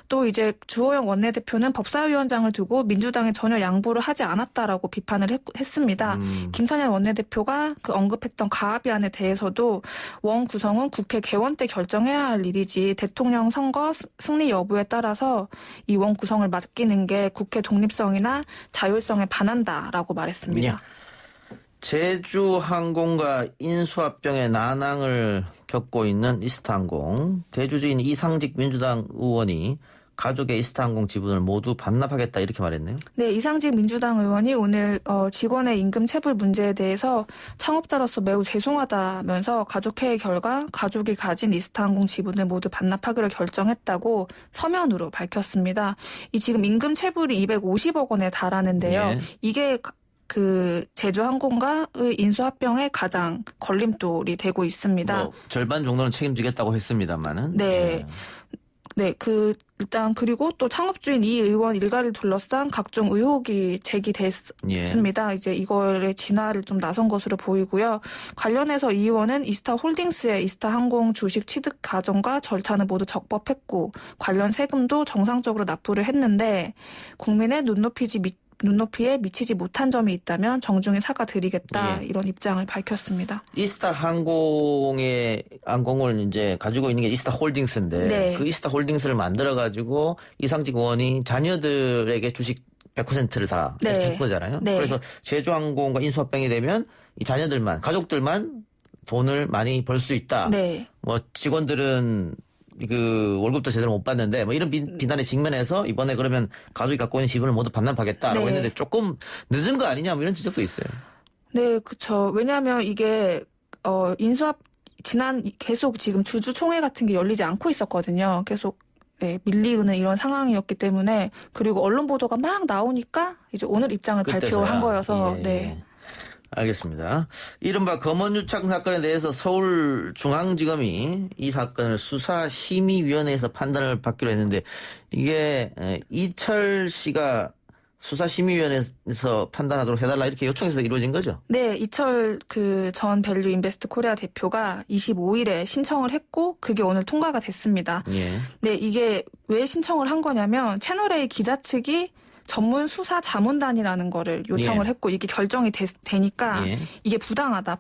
[SPEAKER 8] 또 이제 주호영 원내대표는 법사위원장을 두고 민주당이 전혀 양보를 하지 않았다라고 비판을 했습니다. 김태년 원내대표가 그 언급했던 가합의안에 대해서도 원 구성은 국회 개원 때 결정해야 할 일이지 대통령 선거 승리 여부에 따라서 이 원 구성을 맡기는 게 국회 독립성이나 자율성에 반한다라고 말했습니다.
[SPEAKER 3] 제주항공과 인수합병의 난항을 겪고 있는 이스타항공 대주주인 이상직 민주당 의원이 가족의 이스타항공 지분을 모두 반납하겠다 이렇게 말했네요. 네,
[SPEAKER 8] 이상직 민주당 의원이 오늘 직원의 임금 체불 문제에 대해서 창업자로서 매우 죄송하다면서 가족회의 결과 가족이 가진 이스타항공 지분을 모두 반납하기로 결정했다고 서면으로 밝혔습니다. 이 지금 임금 체불이 250억 원에 달하는데요. 이게 그 제주항공과의 인수합병에 가장 걸림돌이 되고 있습니다.
[SPEAKER 3] 뭐 절반 정도는 책임지겠다고 했습니다만은.
[SPEAKER 8] 네. 네, 일단 그리고 또 창업주인 이 의원 일가를 둘러싼 각종 의혹이 제기됐습니다. 이제 이거의 진화를 좀 나선 것으로 보이고요. 관련해서 이 의원은 이스타홀딩스의 이스타항공 주식 취득 과정과 절차는 모두 적법했고 관련 세금도 정상적으로 납부를 했는데 국민의 눈높이에 미치지 못한 점이 있다면 정중히 사과드리겠다 이런 입장을 밝혔습니다.
[SPEAKER 3] 이스타 항공을 이제 가지고 있는 게 이스타 홀딩스인데
[SPEAKER 8] 네.
[SPEAKER 3] 그 이스타 홀딩스를 만들어 가지고 이상직 의원이 자녀들에게 주식 100%를 다 이렇게 한 거잖아요.
[SPEAKER 8] 네.
[SPEAKER 3] 그래서 제주항공과 인수합병이 되면 이 자녀들만 가족들만 돈을 많이 벌 수 있다.
[SPEAKER 8] 네.
[SPEAKER 3] 뭐 직원들은 그 월급도 제대로 못 받는데 뭐 이런 비난에 직면해서 이번에 그러면 가족이 갖고 있는 지분을 모두 반납하겠다라고
[SPEAKER 8] 네.
[SPEAKER 3] 했는데 조금 늦은 거 아니냐 뭐 이런 지적도 있어요.
[SPEAKER 8] 네, 그렇죠. 왜냐하면 이게 계속 지금 주주총회 같은 게 열리지 않고 있었거든요. 계속 밀리는 이런 상황이었기 때문에 그리고 언론 보도가 막 나오니까 이제 오늘 입장을 발표한 거여서 네.
[SPEAKER 3] 알겠습니다. 이른바 검언유착 사건에 대해서 서울중앙지검이 이 사건을 수사심의위원회에서 판단을 받기로 했는데 이게 이철 씨가 수사심의위원회에서 판단하도록 해달라 이렇게 요청해서 이루어진 거죠?
[SPEAKER 8] 네, 이철 전 밸류 인베스트 코리아 대표가 25일에 신청을 했고 그게 오늘 통과가 됐습니다.
[SPEAKER 3] 예.
[SPEAKER 8] 네, 이게 왜 신청을 한 거냐면 채널A 기자 측이 전문 수사 자문단이라는 거를 요청을 했고 이게 결정이 되니까 이게 부당하다,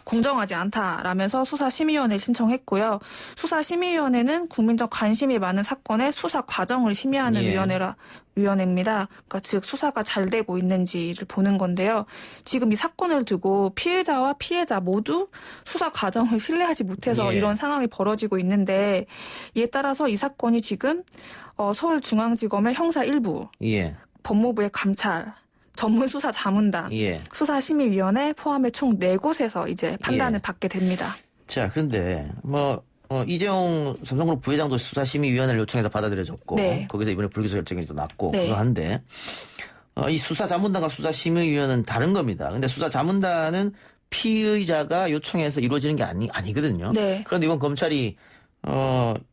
[SPEAKER 8] 공정하지 않다라면서 수사심의위원회에 신청했고요. 수사심의위원회는 국민적 관심이 많은 사건의 수사 과정을 심의하는 위원회입니다. 그러니까 즉 수사가 잘 되고 있는지를 보는 건데요. 지금 이 사건을 두고 피해자와 피해자 모두 수사 과정을 신뢰하지 못해서 이런 상황이 벌어지고 있는데 이에 따라서 이 사건이 지금 서울중앙지검의 형사 1부, 법무부의 감찰, 전문수사 자문단, 수사심의위원회 포함해 총 4곳에서 이제 판단을 받게 됩니다.
[SPEAKER 3] 자, 그런데 이재용 삼성그룹 부회장도 수사심의위원회를 요청해서 받아들여졌고 거기서 이번에 불기소 결정이 또 났고 그러한데 이 수사자문단과 수사심의위원회는 다른 겁니다. 근데 수사자문단은 피의자가 요청해서 이루어지는 게 아니거든요. 그런데 이번 검찰이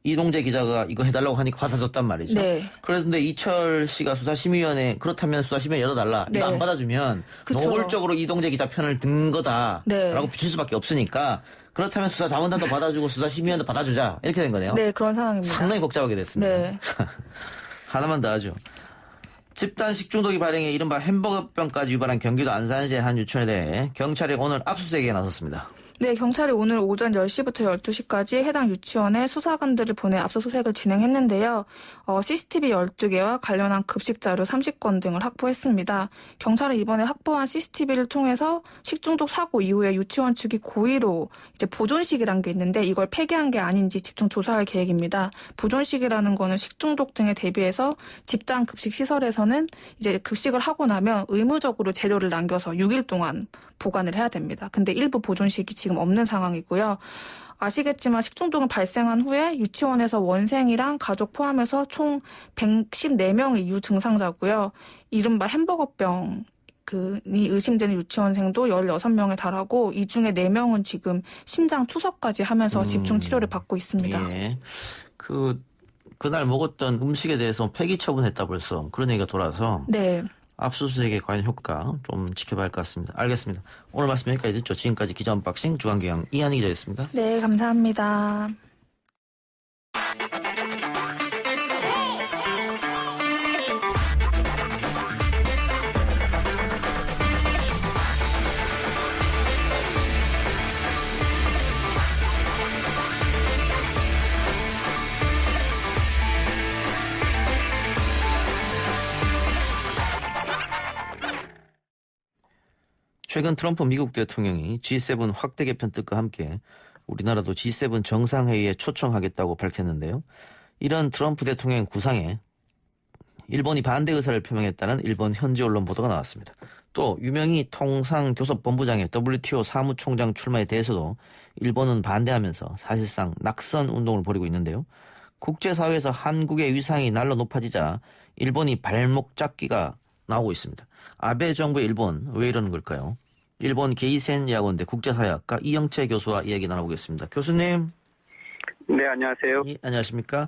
[SPEAKER 3] 이동재 기자가 이거 해달라고 하니까 화사졌단 말이죠. 그런데 이철 씨가 수사심의위원회 그렇다면 수사심의위원회 열어달라. 이거 안 받아주면 노골적으로 이동재 기자 편을 든 거다라고 비칠 수밖에 없으니까 그렇다면 수사자문단도 받아주고 수사심의위원회도 받아주자 이렇게 된 거네요.
[SPEAKER 8] 네, 그런 상황입니다.
[SPEAKER 3] 상당히 복잡하게 됐습니다. 하나만 더 하죠. 집단 식중독이 발생해 이른바 햄버거병까지 유발한 경기도 안산시의 한 유치원에 대해 경찰이 오늘 압수수색에 나섰습니다.
[SPEAKER 8] 네, 경찰이 오늘 오전 10시부터 12시까지 해당 유치원에 수사관들을 보내 압수수색을 진행했는데요. CCTV 12개와 관련한 급식 자료 30건 등을 확보했습니다. 경찰은 이번에 확보한 CCTV를 통해서 식중독 사고 이후에 유치원 측이 고의로 이제 보존식이라는 게 있는데 이걸 폐기한 게 아닌지 집중 조사할 계획입니다. 보존식이라는 거는 식중독 등에 대비해서 집단 급식 시설에서는 이제 급식을 하고 나면 의무적으로 재료를 남겨서 6일 동안 보관을 해야 됩니다. 근데 일부 보존식이 지금 없는 상황이고요. 아시겠지만 식중독은 발생한 후에 유치원에서 원생이랑 가족 포함해서 총 114명이 유증상자고요. 이른바 햄버거병이 의심되는 유치원생도 16명에 달하고 이 중에 4명은 지금 신장 투석까지 하면서 집중 치료를 받고 있습니다.
[SPEAKER 3] 그날 먹었던 음식에 대해서 폐기 처분했다 벌써 그런 얘기가 돌아서 압수수색의 과연 효과 좀 지켜봐야 할 것 같습니다. 알겠습니다. 오늘 말씀 여기까지 듣죠. 지금까지 기자 언박싱 주간경영 이한희 기자였습니다.
[SPEAKER 8] 네, 감사합니다.
[SPEAKER 3] 최근 트럼프 미국 대통령이 G7 확대 개편 뜻과 함께 우리나라도 G7 정상회의에 초청하겠다고 밝혔는데요. 이런 트럼프 대통령 구상에 일본이 반대 의사를 표명했다는 일본 현지 언론 보도가 나왔습니다. 또 유명희 통상교섭본부장의 WTO 사무총장 출마에 대해서도 일본은 반대하면서 사실상 낙선 운동을 벌이고 있는데요. 국제사회에서 한국의 위상이 날로 높아지자 일본이 발목 잡기가 나오고 있습니다. 아베 정부의 일본 왜 이러는 걸까요? 일본 게이센 야고대 국제사회학과 이영채 교수와 이야기 나눠보겠습니다. 교수님.
[SPEAKER 9] 네, 안녕하세요.
[SPEAKER 3] 예, 안녕하십니까?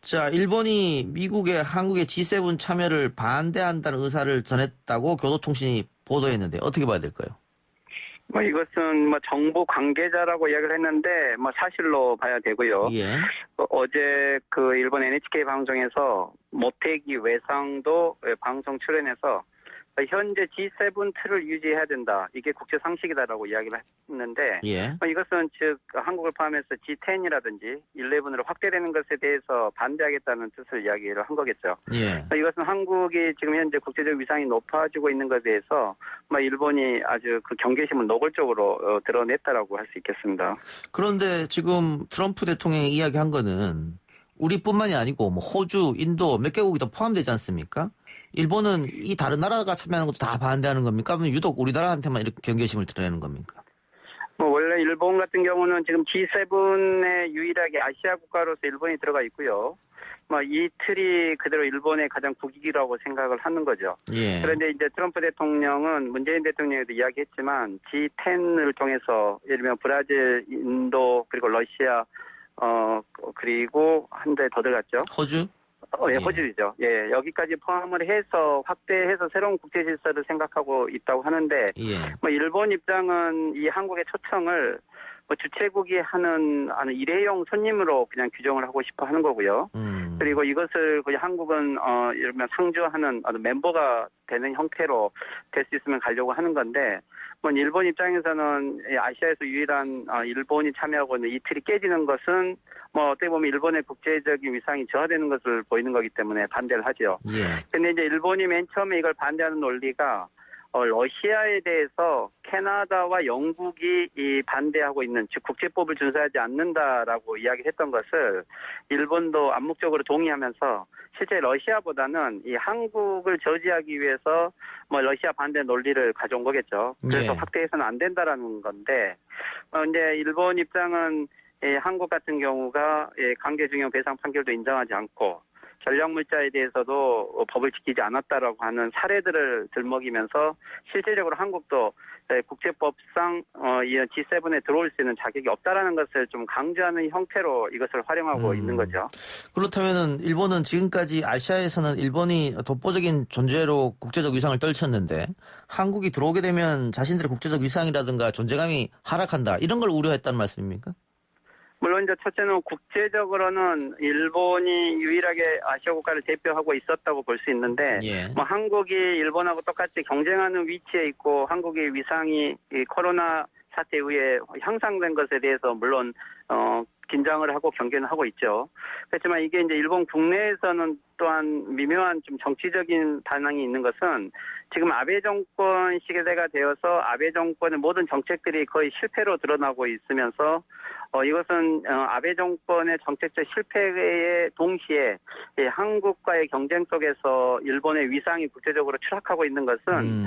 [SPEAKER 3] 자, 일본이 미국의 한국의 G7 참여를 반대한다는 의사를 전했다고 교도통신이 보도했는데 어떻게 봐야 될까요?
[SPEAKER 9] 이것은 정부 관계자라고 이야기를 했는데 사실로 봐야 되고요.
[SPEAKER 3] 예.
[SPEAKER 9] 어제 그 일본 NHK 방송에서 모태기 외상도 방송 출연해서 현재 G7 틀을 유지해야 된다. 이게 국제 상식이다라고 이야기를 했는데
[SPEAKER 3] 예.
[SPEAKER 9] 이것은 즉 한국을 포함해서 G10이라든지 11으로 확대되는 것에 대해서 반대하겠다는 뜻을 이야기를 한 거겠죠.
[SPEAKER 3] 예.
[SPEAKER 9] 이것은 한국이 지금 현재 국제적 위상이 높아지고 있는 것에 대해서 일본이 아주 그 경계심을 노골적으로 드러냈다라고 할 수 있겠습니다.
[SPEAKER 3] 그런데 지금 트럼프 대통령이 이야기한 거는 우리뿐만이 아니고 호주, 인도 몇 개국이 더 포함되지 않습니까? 일본은 이 다른 나라가 참여하는 것도 다 반대하는 겁니까? 아니면 유독 우리나라한테만 이렇게 경계심을 드러내는 겁니까?
[SPEAKER 9] 원래 일본 같은 경우는 지금 G7에 유일하게 아시아 국가로서 일본이 들어가 있고요. 이 틀이 그대로 일본의 가장 국익이라고 생각을 하는 거죠.
[SPEAKER 3] 예.
[SPEAKER 9] 그런데 이제 트럼프 대통령은 문재인 대통령에도 이야기했지만 G10을 통해서 예를 들면 브라질, 인도 그리고 러시아 그리고 한 대 더 들어갔죠.
[SPEAKER 3] 호주?
[SPEAKER 9] 예, 호주죠. 예, 여기까지 포함을 해서 확대해서 새로운 국제 질서를 생각하고 있다고 하는데,
[SPEAKER 3] 예.
[SPEAKER 9] 일본 입장은 이 한국의 초청을 주최국이 하는 일회용 손님으로 그냥 규정을 하고 싶어 하는 거고요. 그리고 이것을 한국은 예를 들면 상주하는 멤버가 되는 형태로 될 수 있으면 가려고 하는 건데, 일본 입장에서는 아시아에서 유일한 일본이 참여하고 있는 이 틀이 깨지는 것은 어떻게 보면 일본의 국제적인 위상이 저하되는 것을 보이는 거기 때문에 반대를 하죠.
[SPEAKER 3] 예.
[SPEAKER 9] 근데 이제 일본이 맨 처음에 이걸 반대하는 논리가 러시아에 대해서 캐나다와 영국이 반대하고 있는, 즉 국제법을 준수하지 않는다라고 이야기했던 것을 일본도 암묵적으로 동의하면서 실제 러시아보다는 이 한국을 저지하기 위해서 러시아 반대 논리를 가져온 거겠죠. 그래서
[SPEAKER 3] 예.
[SPEAKER 9] 확대해서는 안 된다라는 건데, 이제 일본 입장은 한국 같은 경우가 강제징용 배상 판결도 인정하지 않고 전략물자에 대해서도 법을 지키지 않았다라고 하는 사례들을 들먹이면서 실질적으로 한국도 국제법상 이 G7에 들어올 수 있는 자격이 없다라는 것을 좀 강조하는 형태로 이것을 활용하고 있는 거죠.
[SPEAKER 3] 그렇다면은 일본은 지금까지 아시아에서는 일본이 독보적인 존재로 국제적 위상을 떨쳤는데 한국이 들어오게 되면 자신들의 국제적 위상이라든가 존재감이 하락한다. 이런 걸 우려했다는 말씀입니까?
[SPEAKER 9] 물론 이제 첫째는 국제적으로는 일본이 유일하게 아시아 국가를 대표하고 있었다고 볼 수 있는데,
[SPEAKER 3] 예.
[SPEAKER 9] 한국이 일본하고 똑같이 경쟁하는 위치에 있고 한국의 위상이 이 코로나 사태 이후에 향상된 것에 대해서 물론 긴장을 하고 경계는 하고 있죠. 그렇지만 이게 이제 일본 국내에서는 또한 미묘한 좀 정치적인 반응이 있는 것은 지금 아베 정권 시대가 되어서 아베 정권의 모든 정책들이 거의 실패로 드러나고 있으면서 이것은 아베 정권의 정책적 실패에 동시에 한국과의 경쟁 속에서 일본의 위상이 국제적으로 추락하고 있는 것은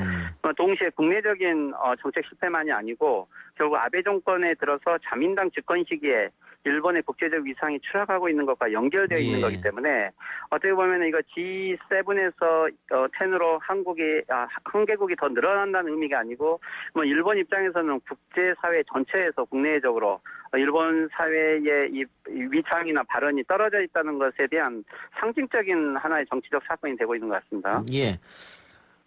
[SPEAKER 9] 동시에 국내적인 정책 실패만이 아니고 결국 아베 정권에 들어서 자민당 집권 시기에 일본의 국제적 위상이 추락하고 있는 것과 연결되어 있는 거기 때문에 어떻게 보면 이거 G7에서 10으로 한 개국이 더 늘어난다는 의미가 아니고 일본 입장에서는 국제사회 전체에서 국내적으로 일본 사회의 이 위상이나 발언이 떨어져 있다는 것에 대한 상징적인 하나의 정치적 사건이 되고 있는 것 같습니다.
[SPEAKER 3] 예.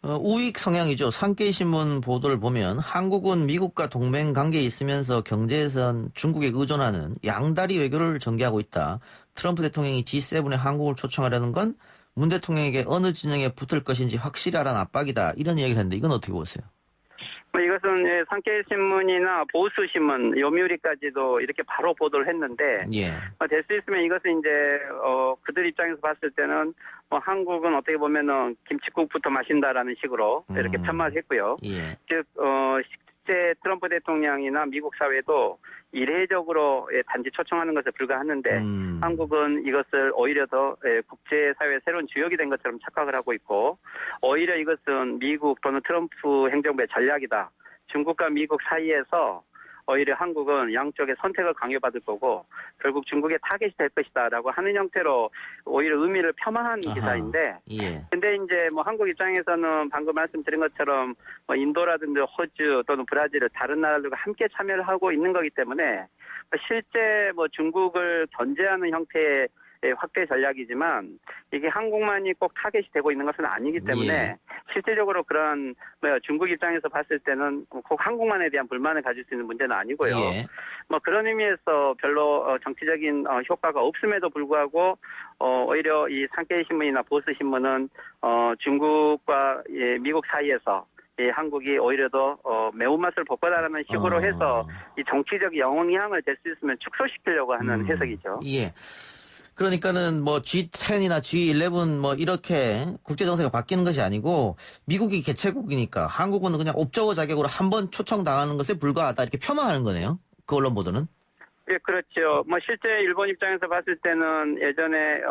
[SPEAKER 3] 우익 성향이죠. 산케이신문 보도를 보면 한국은 미국과 동맹 관계에 있으면서 경제에선 중국에 의존하는 양다리 외교를 전개하고 있다. 트럼프 대통령이 G7에 한국을 초청하려는 건 문 대통령에게 어느 진영에 붙을 것인지 확실히 하라는 압박이다. 이런 이야기를 했는데 이건 어떻게 보세요?
[SPEAKER 9] 이것은 산케이신문이나 보수신문, 요미우리까지도 이렇게 바로 보도를 했는데
[SPEAKER 3] 예.
[SPEAKER 9] 될 수 있으면 이것은 이제 그들 입장에서 봤을 때는 한국은 어떻게 보면은 김칫국부터 마신다라는 식으로 이렇게 편말했고요.
[SPEAKER 3] 예.
[SPEAKER 9] 즉 실제 트럼프 대통령이나 미국 사회도 이례적으로 단지 초청하는 것에 불과하는데 한국은 이것을 오히려 더 국제사회의 새로운 주역이 된 것처럼 착각을 하고 있고 오히려 이것은 미국 또는 트럼프 행정부의 전략이다. 중국과 미국 사이에서 오히려 한국은 양쪽의 선택을 강요받을 거고 결국 중국의 타겟이 될 것이다라고 하는 형태로 오히려 의미를 폄하한 기사인데
[SPEAKER 3] 예.
[SPEAKER 9] 근데 이제 뭐 한국 입장에서는 방금 말씀드린 것처럼 뭐 인도라든지 호주 또는 브라질 다른 나라들과 함께 참여를 하고 있는 거기 때문에 실제 뭐 중국을 견제하는 형태의 확대 전략이지만 이게 한국만이 꼭 타겟이 되고 있는 것은 아니기 때문에
[SPEAKER 3] 예.
[SPEAKER 9] 실질적으로 그런 중국 입장에서 봤을 때는 꼭 한국만에 대한 불만을 가질 수 있는 문제는 아니고요.
[SPEAKER 3] 예.
[SPEAKER 9] 뭐 그런 의미에서 별로 정치적인 효과가 없음에도 불구하고 오히려 이 산케이 신문이나 보스 신문은 중국과 미국 사이에서 한국이 오히려 더 매운맛을 볼 거다라는 식으로 해서 이 정치적 영향을 될 수 있으면 축소시키려고 하는 해석이죠.
[SPEAKER 3] 예. 그러니까는 뭐 G10이나 G11 뭐 이렇게 국제 정세가 바뀌는 것이 아니고 미국이 개최국이니까 한국은 그냥 옵저버 자격으로 한번 초청당하는 것에 불과하다 이렇게 폄하하는 거네요. 그 언론 보도는.
[SPEAKER 9] 예, 그렇죠. 뭐 실제 일본 입장에서 봤을 때는 예전에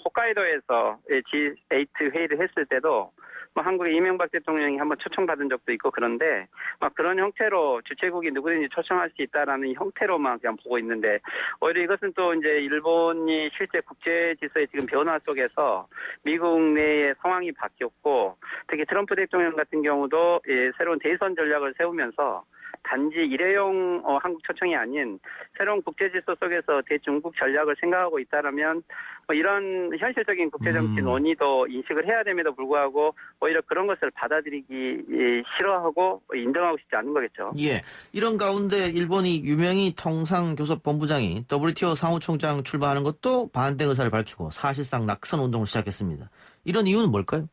[SPEAKER 9] 홋카이도에서 G8 회의를 했을 때도 뭐 한국의 이명박 대통령이 한번 초청받은 적도 있고 그런데 막 그런 형태로 주최국이 누구든지 초청할 수 있다라는 형태로만 그냥 보고 있는데 오히려 이것은 또 이제 일본이 실제 국제 질서의 지금 변화 속에서 미국 내의 상황이 바뀌었고 특히 트럼프 대통령 같은 경우도 새로운 대선 전략을 세우면서 단지 일회용 한국 초청이 아닌 새로운 국제 질서 속에서 대중국 전략을 생각하고 있다라면 뭐 이런 현실적인 국제정치 논의도 인식을 해야 됨에도 불구하고 오히려 그런 것을 받아들이기 싫어하고 인정하고 싶지 않은 거겠죠.
[SPEAKER 3] 예. 이런 가운데 일본이 유명희 통상교섭본부장이 WTO 사무총장 출마하는 것도 반대 의사를 밝히고 사실상 낙선 운동을 시작했습니다. 이런 이유는 뭘까요?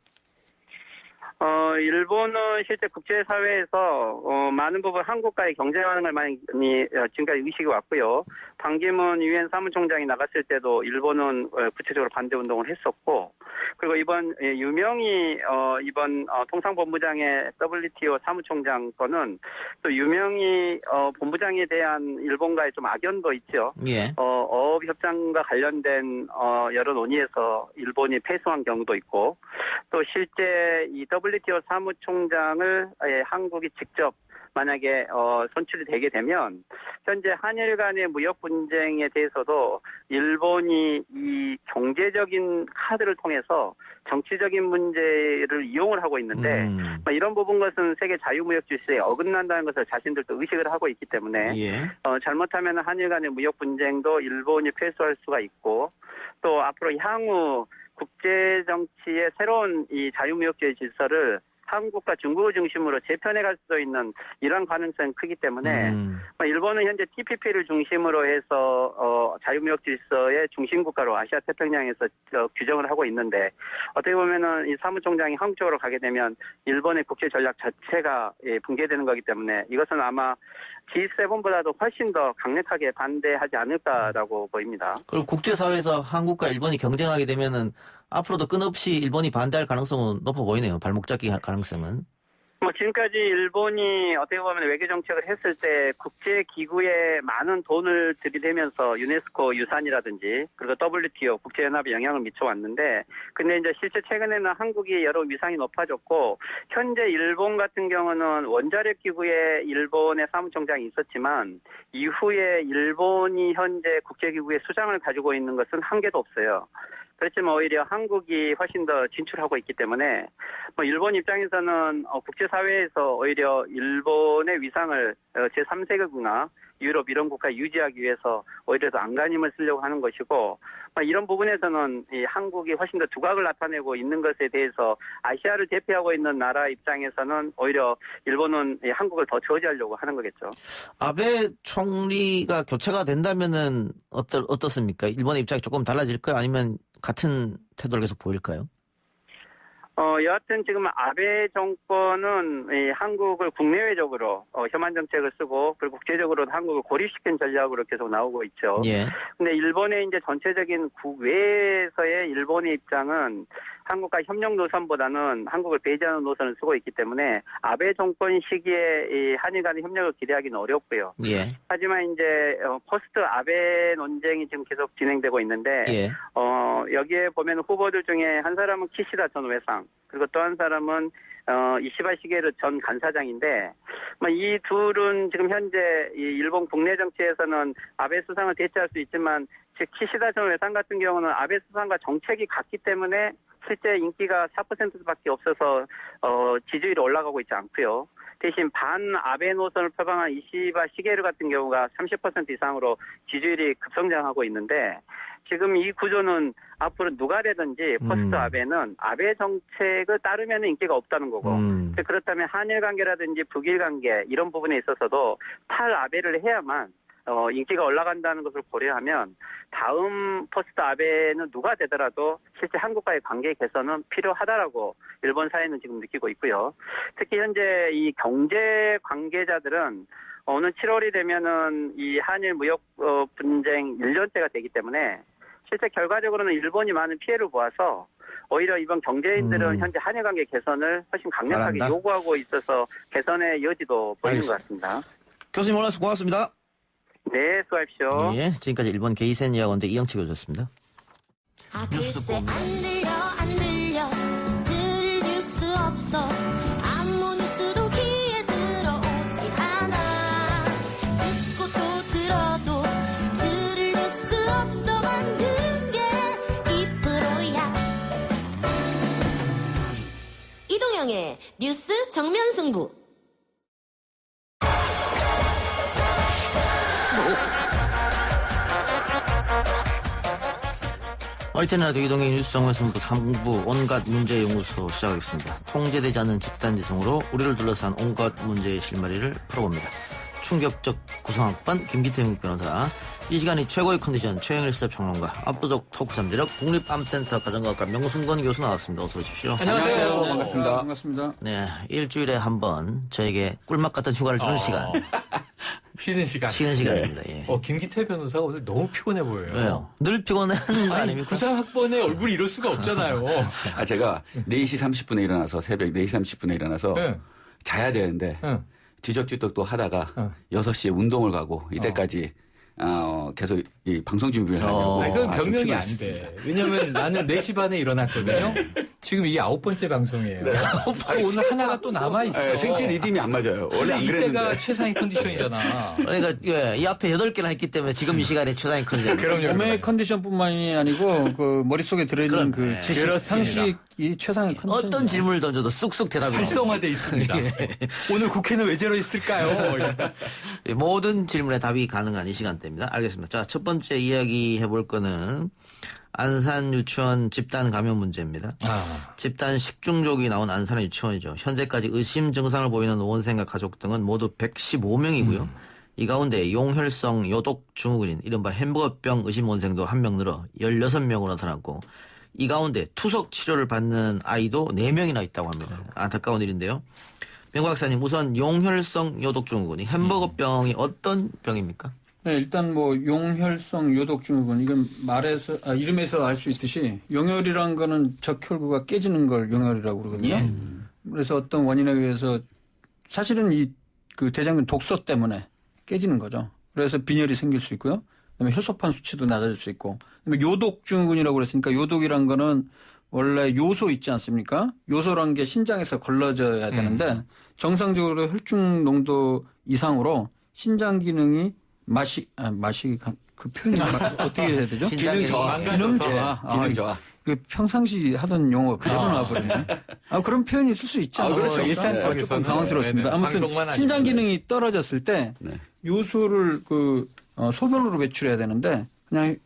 [SPEAKER 9] 일본은 실제 국제사회에서 많은 부분 한국과의 경쟁하는 많이 지금까지 의식이 왔고요. 반기문 유엔 사무총장이 나갔을 때도 일본은 구체적으로 반대 운동을 했었고, 그리고 이번 유명희 이번 통상본부장의 WTO 사무총장 거는 또 유명희 본부장에 대한 일본과의 좀 악연도 있죠.
[SPEAKER 3] 예.
[SPEAKER 9] 어업협정과 관련된 여러 논의에서 일본이 패소한 경우도 있고, 또 실제 이 WTO 사무총장을 한국이 직접 만약에 선출이 되게 되면 현재 한일 간의 무역 분쟁에 대해서도 일본이 이 경제적인 카드를 통해서 정치적인 문제를 이용을 하고 있는데 이런 부분 것은 세계 자유무역 질서에 어긋난다는 것을 자신들도 의식을 하고 있기 때문에
[SPEAKER 3] 예.
[SPEAKER 9] 잘못하면 한일 간의 무역 분쟁도 일본이 패소할 수가 있고 또 앞으로 향후 국제 정치의 새로운 이 자유무역주의 질서를 한국과 중국을 중심으로 재편해 갈 수도 있는 이런 가능성이 크기 때문에 일본은 현재 TPP를 중심으로 해서 자유무역 질서의 중심국가로 아시아 태평양에서 규정을 하고 있는데 어떻게 보면은 이 사무총장이 한국 쪽으로 가게 되면 일본의 국제 전략 자체가 붕괴되는 거기 때문에 이것은 아마 G7보다도 훨씬 더 강력하게 반대하지 않을까라고 보입니다.
[SPEAKER 3] 그리고 국제사회에서 한국과 일본이 경쟁하게 되면은 앞으로도 끊없이 일본이 반대할 가능성은 높아 보이네요. 발목 잡기 할 가능성은.
[SPEAKER 9] 뭐 지금까지 일본이 어떻게 보면 외교 정책을 했을 때 국제 기구에 많은 돈을 들이대면서 유네스코 유산이라든지 그리고 WTO 국제연합에 영향을 미쳐왔는데 근데 이제 실제 최근에는 한국이 여러 위상이 높아졌고 현재 일본 같은 경우는 원자력 기구에 일본의 사무총장이 있었지만 이후에 일본이 현재 국제기구의 수장을 가지고 있는 것은 한 개도 없어요. 그렇지만 오히려 한국이 훨씬 더 진출하고 있기 때문에 뭐 일본 입장에서는 국제사회에서 오히려 일본의 위상을 제3세계국이나 유럽 이런 국가에 유지하기 위해서 오히려 더 안간힘을 쓰려고 하는 것이고 이런 부분에서는 이 한국이 훨씬 더 두각을 나타내고 있는 것에 대해서 아시아를 대표하고 있는 나라 입장에서는 오히려 일본은 한국을 더 저지하려고 하는 거겠죠.
[SPEAKER 3] 아베 총리가 교체가 된다면은 어떻습니까? 일본의 입장이 조금 달라질까요? 아니면 같은 태도를 계속 보일까요?
[SPEAKER 9] 여하튼 지금 아베 정권은 이 한국을 국내외적으로 혐한 정책을 쓰고 그리고 국제적으로도 한국을 고립시킨 전략으로 계속 나오고 있죠.
[SPEAKER 3] 예.
[SPEAKER 9] 근데 일본의 이제 전체적인 국외에서의 일본의 입장은 한국과 협력 노선보다는 한국을 배제하는 노선을 쓰고 있기 때문에 아베 정권 시기에 이 한일 간의 협력을 기대하기는 어렵고요.
[SPEAKER 3] 예.
[SPEAKER 9] 하지만 이제 포스트 아베 논쟁이 지금 계속 진행되고 있는데
[SPEAKER 3] 예.
[SPEAKER 9] 여기에 보면 후보들 중에 한 사람은 키시다 전 외상 그리고 또 한 사람은 이시바 시게루 전 간사장인데 이 둘은 지금 현재 이 일본 국내 정치에서는 아베 수상을 대체할 수 있지만 즉 키시다 전 외상 같은 경우는 아베 수상과 정책이 같기 때문에 실제 인기가 4%밖에 없어서 지지율이 올라가고 있지 않고요. 대신 반 아베 노선을 표방한 이시바 시게루 같은 경우가 30% 이상으로 지지율이 급성장하고 있는데 지금 이 구조는 앞으로 누가 되든지 포스트 아베는 아베 정책을 따르면 인기가 없다는 거고 그렇다면 한일 관계라든지 북일 관계 이런 부분에 있어서도 탈아베를 해야만 인기가 올라간다는 것을 고려하면 다음 포스트 아베는 누가 되더라도 실제 한국과의 관계 개선은 필요하다라고 일본 사회는 지금 느끼고 있고요. 특히 현재 이 경제 관계자들은 오늘 7월이 되면은 이 한일 무역 분쟁 1년째가 되기 때문에 실제 결과적으로는 일본이 많은 피해를 보아서 오히려 이번 경제인들은 현재 한일 관계 개선을 훨씬 강력하게
[SPEAKER 3] 잘한다.
[SPEAKER 9] 요구하고 있어서 개선의 여지도 보이는 것 같습니다.
[SPEAKER 3] 교수님 오늘 고맙습니다.
[SPEAKER 9] 네, 수고하십시오.
[SPEAKER 3] 예, 지금까지 일본 게이센 여학원대 이영채 교수였습니다.
[SPEAKER 10] 글쎄 안 들려 들을 뉴스 없어 아무 뉴스도 귀에 들어오지 않아 듣고 또 들어도 들을 뉴스 없어 만든 게 이 프로야 이동영의 뉴스 정면 승부.
[SPEAKER 3] 얼텐라디오 이동의 뉴스 정면승부 3부 온갖 문제연구소 시작하겠습니다. 통제되지 않는 집단지성으로 우리를 둘러싼 온갖 문제의 실마리를 풀어봅니다. 충격적 구성학번 김기태 변호사, 이 시간이 최고의 컨디션 최영일 시사평론가, 압도적 토크 잠재력 국립암센터 가정과학과 명순건 교수 나왔습니다. 어서 오십시오.
[SPEAKER 11] 안녕하세요. 반갑습니다. 반갑습니다.
[SPEAKER 3] 네, 일주일에 한 번 저에게 꿀맛 같은 휴가를 주는 시간.
[SPEAKER 11] 쉬는 시간.
[SPEAKER 3] 쉬는 시간입니다. 예.
[SPEAKER 11] 김기태 변호사가 오늘 너무 피곤해 보여요.
[SPEAKER 3] 왜요? 늘 피곤한 거 아닙니까?
[SPEAKER 11] 구상학번에 얼굴이 이럴 수가 없잖아요.
[SPEAKER 12] 제가 4시 30분에 일어나서 새벽 4시 30분에 일어나서 자야 되는데 뒤적뒤적 또 하다가 6시에 운동을 가고 이때까지 계속 이 방송 준비를 하려고.
[SPEAKER 11] 그건 변명이 안 돼. 왜냐면 나는 4시 반에 일어났거든요. 지금 이게 9번째 방송이에요. 오늘 하나가 또 남아있어.
[SPEAKER 12] 생체 리듬이 안 맞아요. 원래 안 그랬는데.
[SPEAKER 11] 이때가 최상의 컨디션이잖아.
[SPEAKER 3] 그러니까 이 앞에 8개나 했기 때문에 지금 이 시간에 최상의 컨디션.
[SPEAKER 11] 몸의
[SPEAKER 13] 컨디션뿐만이 아니고 그 머릿속에 들어있는 그 지식, 상식이 최상의 컨디션.
[SPEAKER 3] 어떤 질문을 던져도 쑥쑥 대답이
[SPEAKER 11] 활성화되어 있습니다. 오늘 국회는 왜 저러 있을까요?
[SPEAKER 3] 모든 질문에 답이 가능한 이 시간대입니다. 알겠습니다. 자, 첫 번째 이야기 해볼 거는 안산 유치원 집단 감염 문제입니다. 집단 식중독이 나온 안산의 유치원이죠. 현재까지 의심 증상을 보이는 원생과 가족 등은 모두 115명이고요. 이 가운데 용혈성 요독 증후군인 이른바 햄버거병 의심 원생도 1명 늘어 16명으로 나타났고, 이 가운데 투석 치료를 받는 아이도 4명이나 있다고 합니다. 안타까운 일인데요. 명 박사님, 우선 용혈성 요독 증후군이 햄버거병이 어떤 병입니까?
[SPEAKER 13] 네, 일단 용혈성 요독증후군, 이건 이름에서 알 수 있듯이 용혈이란 거는 적혈구가 깨지는 걸 용혈이라고 그러거든요. 그래서 어떤 원인에 의해서 사실은 그 대장균 독소 때문에 깨지는 거죠. 그래서 빈혈이 생길 수 있고요. 그다음에 혈소판 수치도 낮아질 수 있고. 그다음에 요독증후군이라고 그랬으니까 요독이란 거는 원래 요소 있지 않습니까? 요소란 게 신장에서 걸러져야 되는데 정상적으로 혈중 농도 이상으로 신장 기능이 그 표현이 어떻게 해야 되죠?
[SPEAKER 12] 기능 저하.
[SPEAKER 13] 기능 저하. 그 평상시 하던 용어 그대로 나와버리네. 그런 표현이 있을 수 있죠.
[SPEAKER 11] 그렇죠.
[SPEAKER 13] 일상적으로 조금 당황스럽습니다. 아무튼 신장 기능이 떨어졌을 때 요소를 소변으로 배출해야 되는데 그냥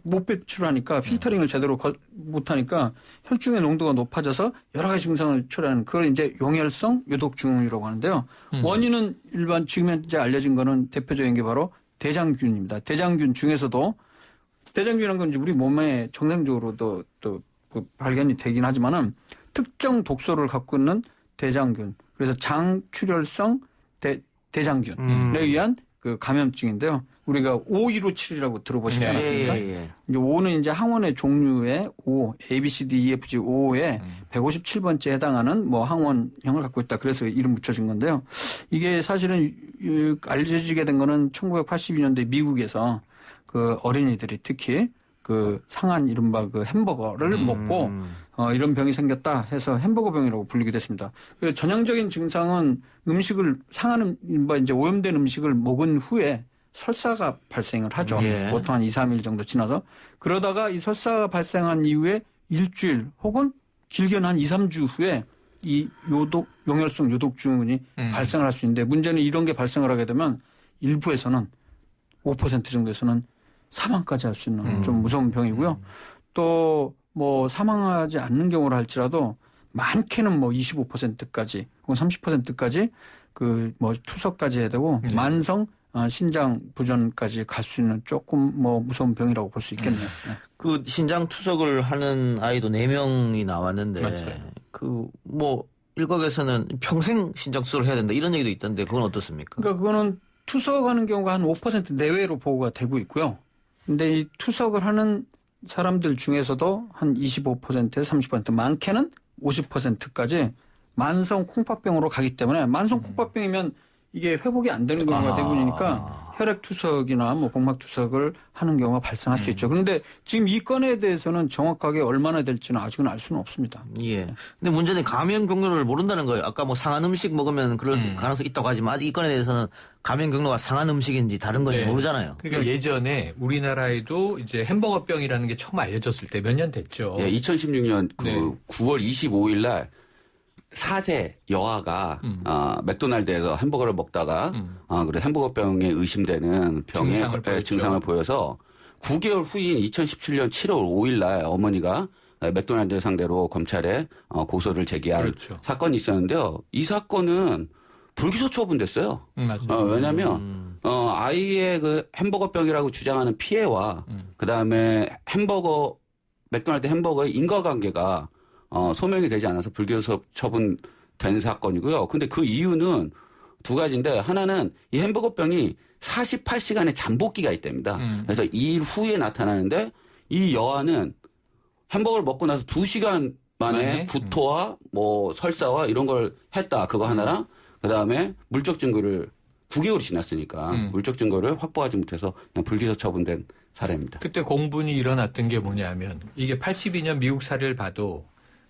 [SPEAKER 13] 못 배출하니까 필터링을 제대로 못하니까 혈중의 농도가 높아져서 여러 가지 증상을 초래하는 그걸 이제 용혈성 요독증후군이라고 하는데요. 원인은 지금 현재 알려진 거는 대표적인 게 바로 대장균입니다. 대장균 중에서도 대장균이라는 건 이제 우리 몸에 정상적으로도 또 발견이 되긴 하지만은 특정 독소를 갖고 있는 대장균, 그래서 장출혈성 대장균에 의한 그 감염증인데요. 우리가 O157이라고 들어보시지 않았습니까? 이제 O는 이제 항원의 종류의 O, A, B, C, D, E, F, G, O에 157번째에 해당하는 항원형을 갖고 있다. 그래서 이름 붙여진 건데요. 이게 사실은 알려지게 된 거는 1982년도에 미국에서 그 어린이들이 특히 그 상한 이른바 그 햄버거를 먹고 이런 병이 생겼다 해서 햄버거병이라고 불리게 됐습니다. 전형적인 증상은 음식을 이제 오염된 음식을 먹은 후에 설사가 발생을 하죠.
[SPEAKER 3] 예.
[SPEAKER 13] 보통 한 2, 3일 정도 지나서. 그러다가 이 설사가 발생한 이후에 일주일 혹은 길게는 한 2, 3주 후에 이 용혈성 요독증후군이 발생을 할 수 있는데 문제는 이런 게 발생을 하게 되면 일부에서는 5% 정도에서는 사망까지 할 수 있는 좀 무서운 병이고요. 또 뭐 사망하지 않는 경우를 할지라도 많게는 뭐 25%까지 혹은 30%까지 그 뭐 투석까지 해야 되고 만성 신장 부전까지 갈 수 있는 조금 뭐 무서운 병이라고 볼 수 있겠네요.
[SPEAKER 3] 그 신장 투석을 하는 아이도 4명이 나왔는데 그 뭐 일각에서는 평생 신장 투석을 해야 된다 이런 얘기도 있던데 그건 어떻습니까?
[SPEAKER 13] 그러니까 그거는 투석하는 경우가 한 5% 내외로 보고가 되고 있고요. 근데 이 투석을 하는 사람들 중에서도 한 25%에서 30% 많게는 50%까지 만성 콩팥병으로 가기 때문에 만성 콩팥병이면 이게 회복이 안 되는 경우가 대부분이니까 혈액 투석이나 뭐 복막 투석을 하는 경우가 발생할 수 있죠. 그런데 지금 이 건에 대해서는 정확하게 얼마나 될지는 아직은 알 수는 없습니다.
[SPEAKER 3] 예. 근데 문제는 감염 경로를 모른다는 거예요. 아까 뭐 상한 음식 먹으면 그럴 가능성이 있다고 하지만 아직 이 건에 대해서는 감염 경로가 상한 음식인지 다른 건지 모르잖아요.
[SPEAKER 11] 그러니까 예전에 우리나라에도 이제 햄버거병이라는 게 처음 알려졌을 때 몇 년 됐죠.
[SPEAKER 12] 예, 2016년 9월 25일 날 4세 여아가 맥도날드에서 햄버거를 먹다가 그래 햄버거병에 의심되는 병의 증상을 보여서 9개월 후인 2017년 7월 5일 날 어머니가 맥도날드 상대로 검찰에 고소를 제기한 사건이 있었는데요. 이 사건은 불기소 처분됐어요. 왜냐하면 아이의 그 햄버거병이라고 주장하는 피해와 그다음에 맥도날드 햄버거의 인과관계가 소명이 되지 않아서 불기소 처분된 사건이고요. 근데 그 이유는 두 가지인데 하나는 이 햄버거병이 48시간의 잠복기가 있답니다. 그래서 2일 후에 나타나는데 이 여아는 햄버거를 먹고 나서 2시간 만에 구토와 뭐 설사와 이런 걸 했다. 그거 하나랑 그다음에 물적 증거를 9개월이 지났으니까 물적 증거를 확보하지 못해서 그냥 불기소 처분된 사례입니다.
[SPEAKER 11] 그때 공분이 일어났던 게 뭐냐면 이게 82년 미국 사례를 봐도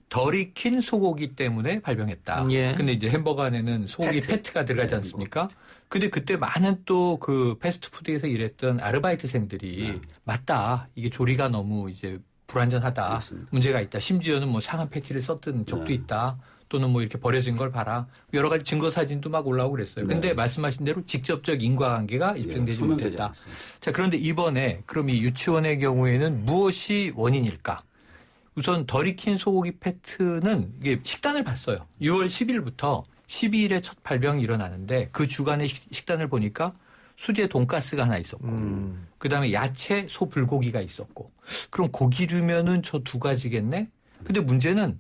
[SPEAKER 11] 덜 익힌 소고기 때문에 발병했다. 근데 이제 햄버거 안에는 소고기 패트가 들어가지 않습니까? 근데 그때 많은 또 그 패스트푸드에서 일했던 아르바이트생들이 맞다. 이게 조리가 너무 이제 불안전하다.
[SPEAKER 12] 그렇습니다.
[SPEAKER 11] 문제가 있다. 심지어는 뭐 상한 패티를 썼던 적도 있다. 또는 뭐 이렇게 버려진 걸 봐라. 여러 가지 증거 사진도 막 올라오고 그랬어요. 근데 말씀하신 대로 직접적 인과관계가 입증되지 못했다. 자, 그런데 이번에 그럼 이 유치원의 경우에는 무엇이 원인일까? 우선 덜 익힌 소고기 패트는 이게 식단을 봤어요. 6월 10일부터 12일에 첫 발병이 일어나는데 그 주간의 식단을 보니까 수제 돈가스가 하나 있었고 그다음에 야채, 소 불고기가 있었고 그럼 고기류면은 저 두 가지겠네? 근데 문제는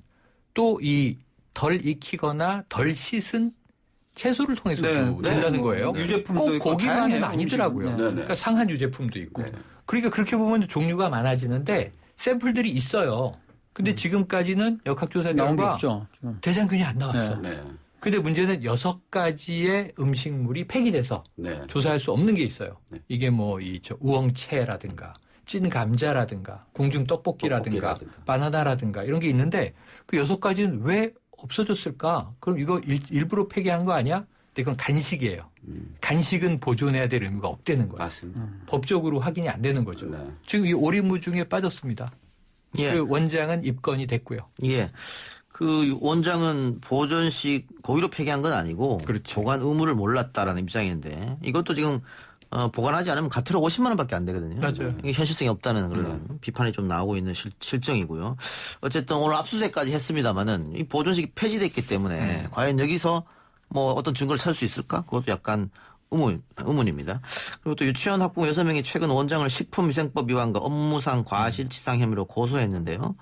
[SPEAKER 11] 또 이 덜 익히거나 덜 씻은 채소를 통해서도 된다는 거예요.
[SPEAKER 13] 유제품도
[SPEAKER 11] 꼭 고기만은 아니더라고요. 그러니까 상한 유제품도 있고. 그러니까 그렇게 보면 종류가 많아지는데 샘플들이 있어요. 근데 지금까지는 역학조사 결과 대장균이 안 나왔어. 근데 문제는 6가지의 음식물이 폐기돼서 조사할 수 없는 게 있어요. 이게 뭐 우엉채라든가 찐 감자라든가 궁중 떡볶이라든가 바나나라든가 이런 게 있는데 그 6가지는 왜 없어졌을까? 그럼 이거 일부러 폐기한 거 아니야? 근데 그건 간식이에요. 간식은 보존해야 될 의무가 없다는 거예요.
[SPEAKER 12] 맞습니다.
[SPEAKER 11] 법적으로 확인이 안 되는 거죠. 지금 이 오리무중에 빠졌습니다. 그 원장은 입건이 됐고요.
[SPEAKER 3] 예. 그 원장은 보존식 고의로 폐기한 건 아니고 보관 의무를 몰랐다라는 입장인데 이것도 지금 보관하지 않으면 가태료 50만 원밖에 안 되거든요.
[SPEAKER 11] 맞아요.
[SPEAKER 3] 이게 현실성이 없다는 그런 비판이 좀 나오고 있는 실정이고요. 어쨌든 오늘 압수수색까지 했습니다마는 이 보존식이 폐지됐기 때문에 과연 여기서 뭐 어떤 증거를 찾을 수 있을까? 그것도 약간 의문입니다. 그리고 또 유치원 학부모 6명이 최근 원장을 식품위생법 위반과 업무상 과실치상 혐의로 고소했는데요.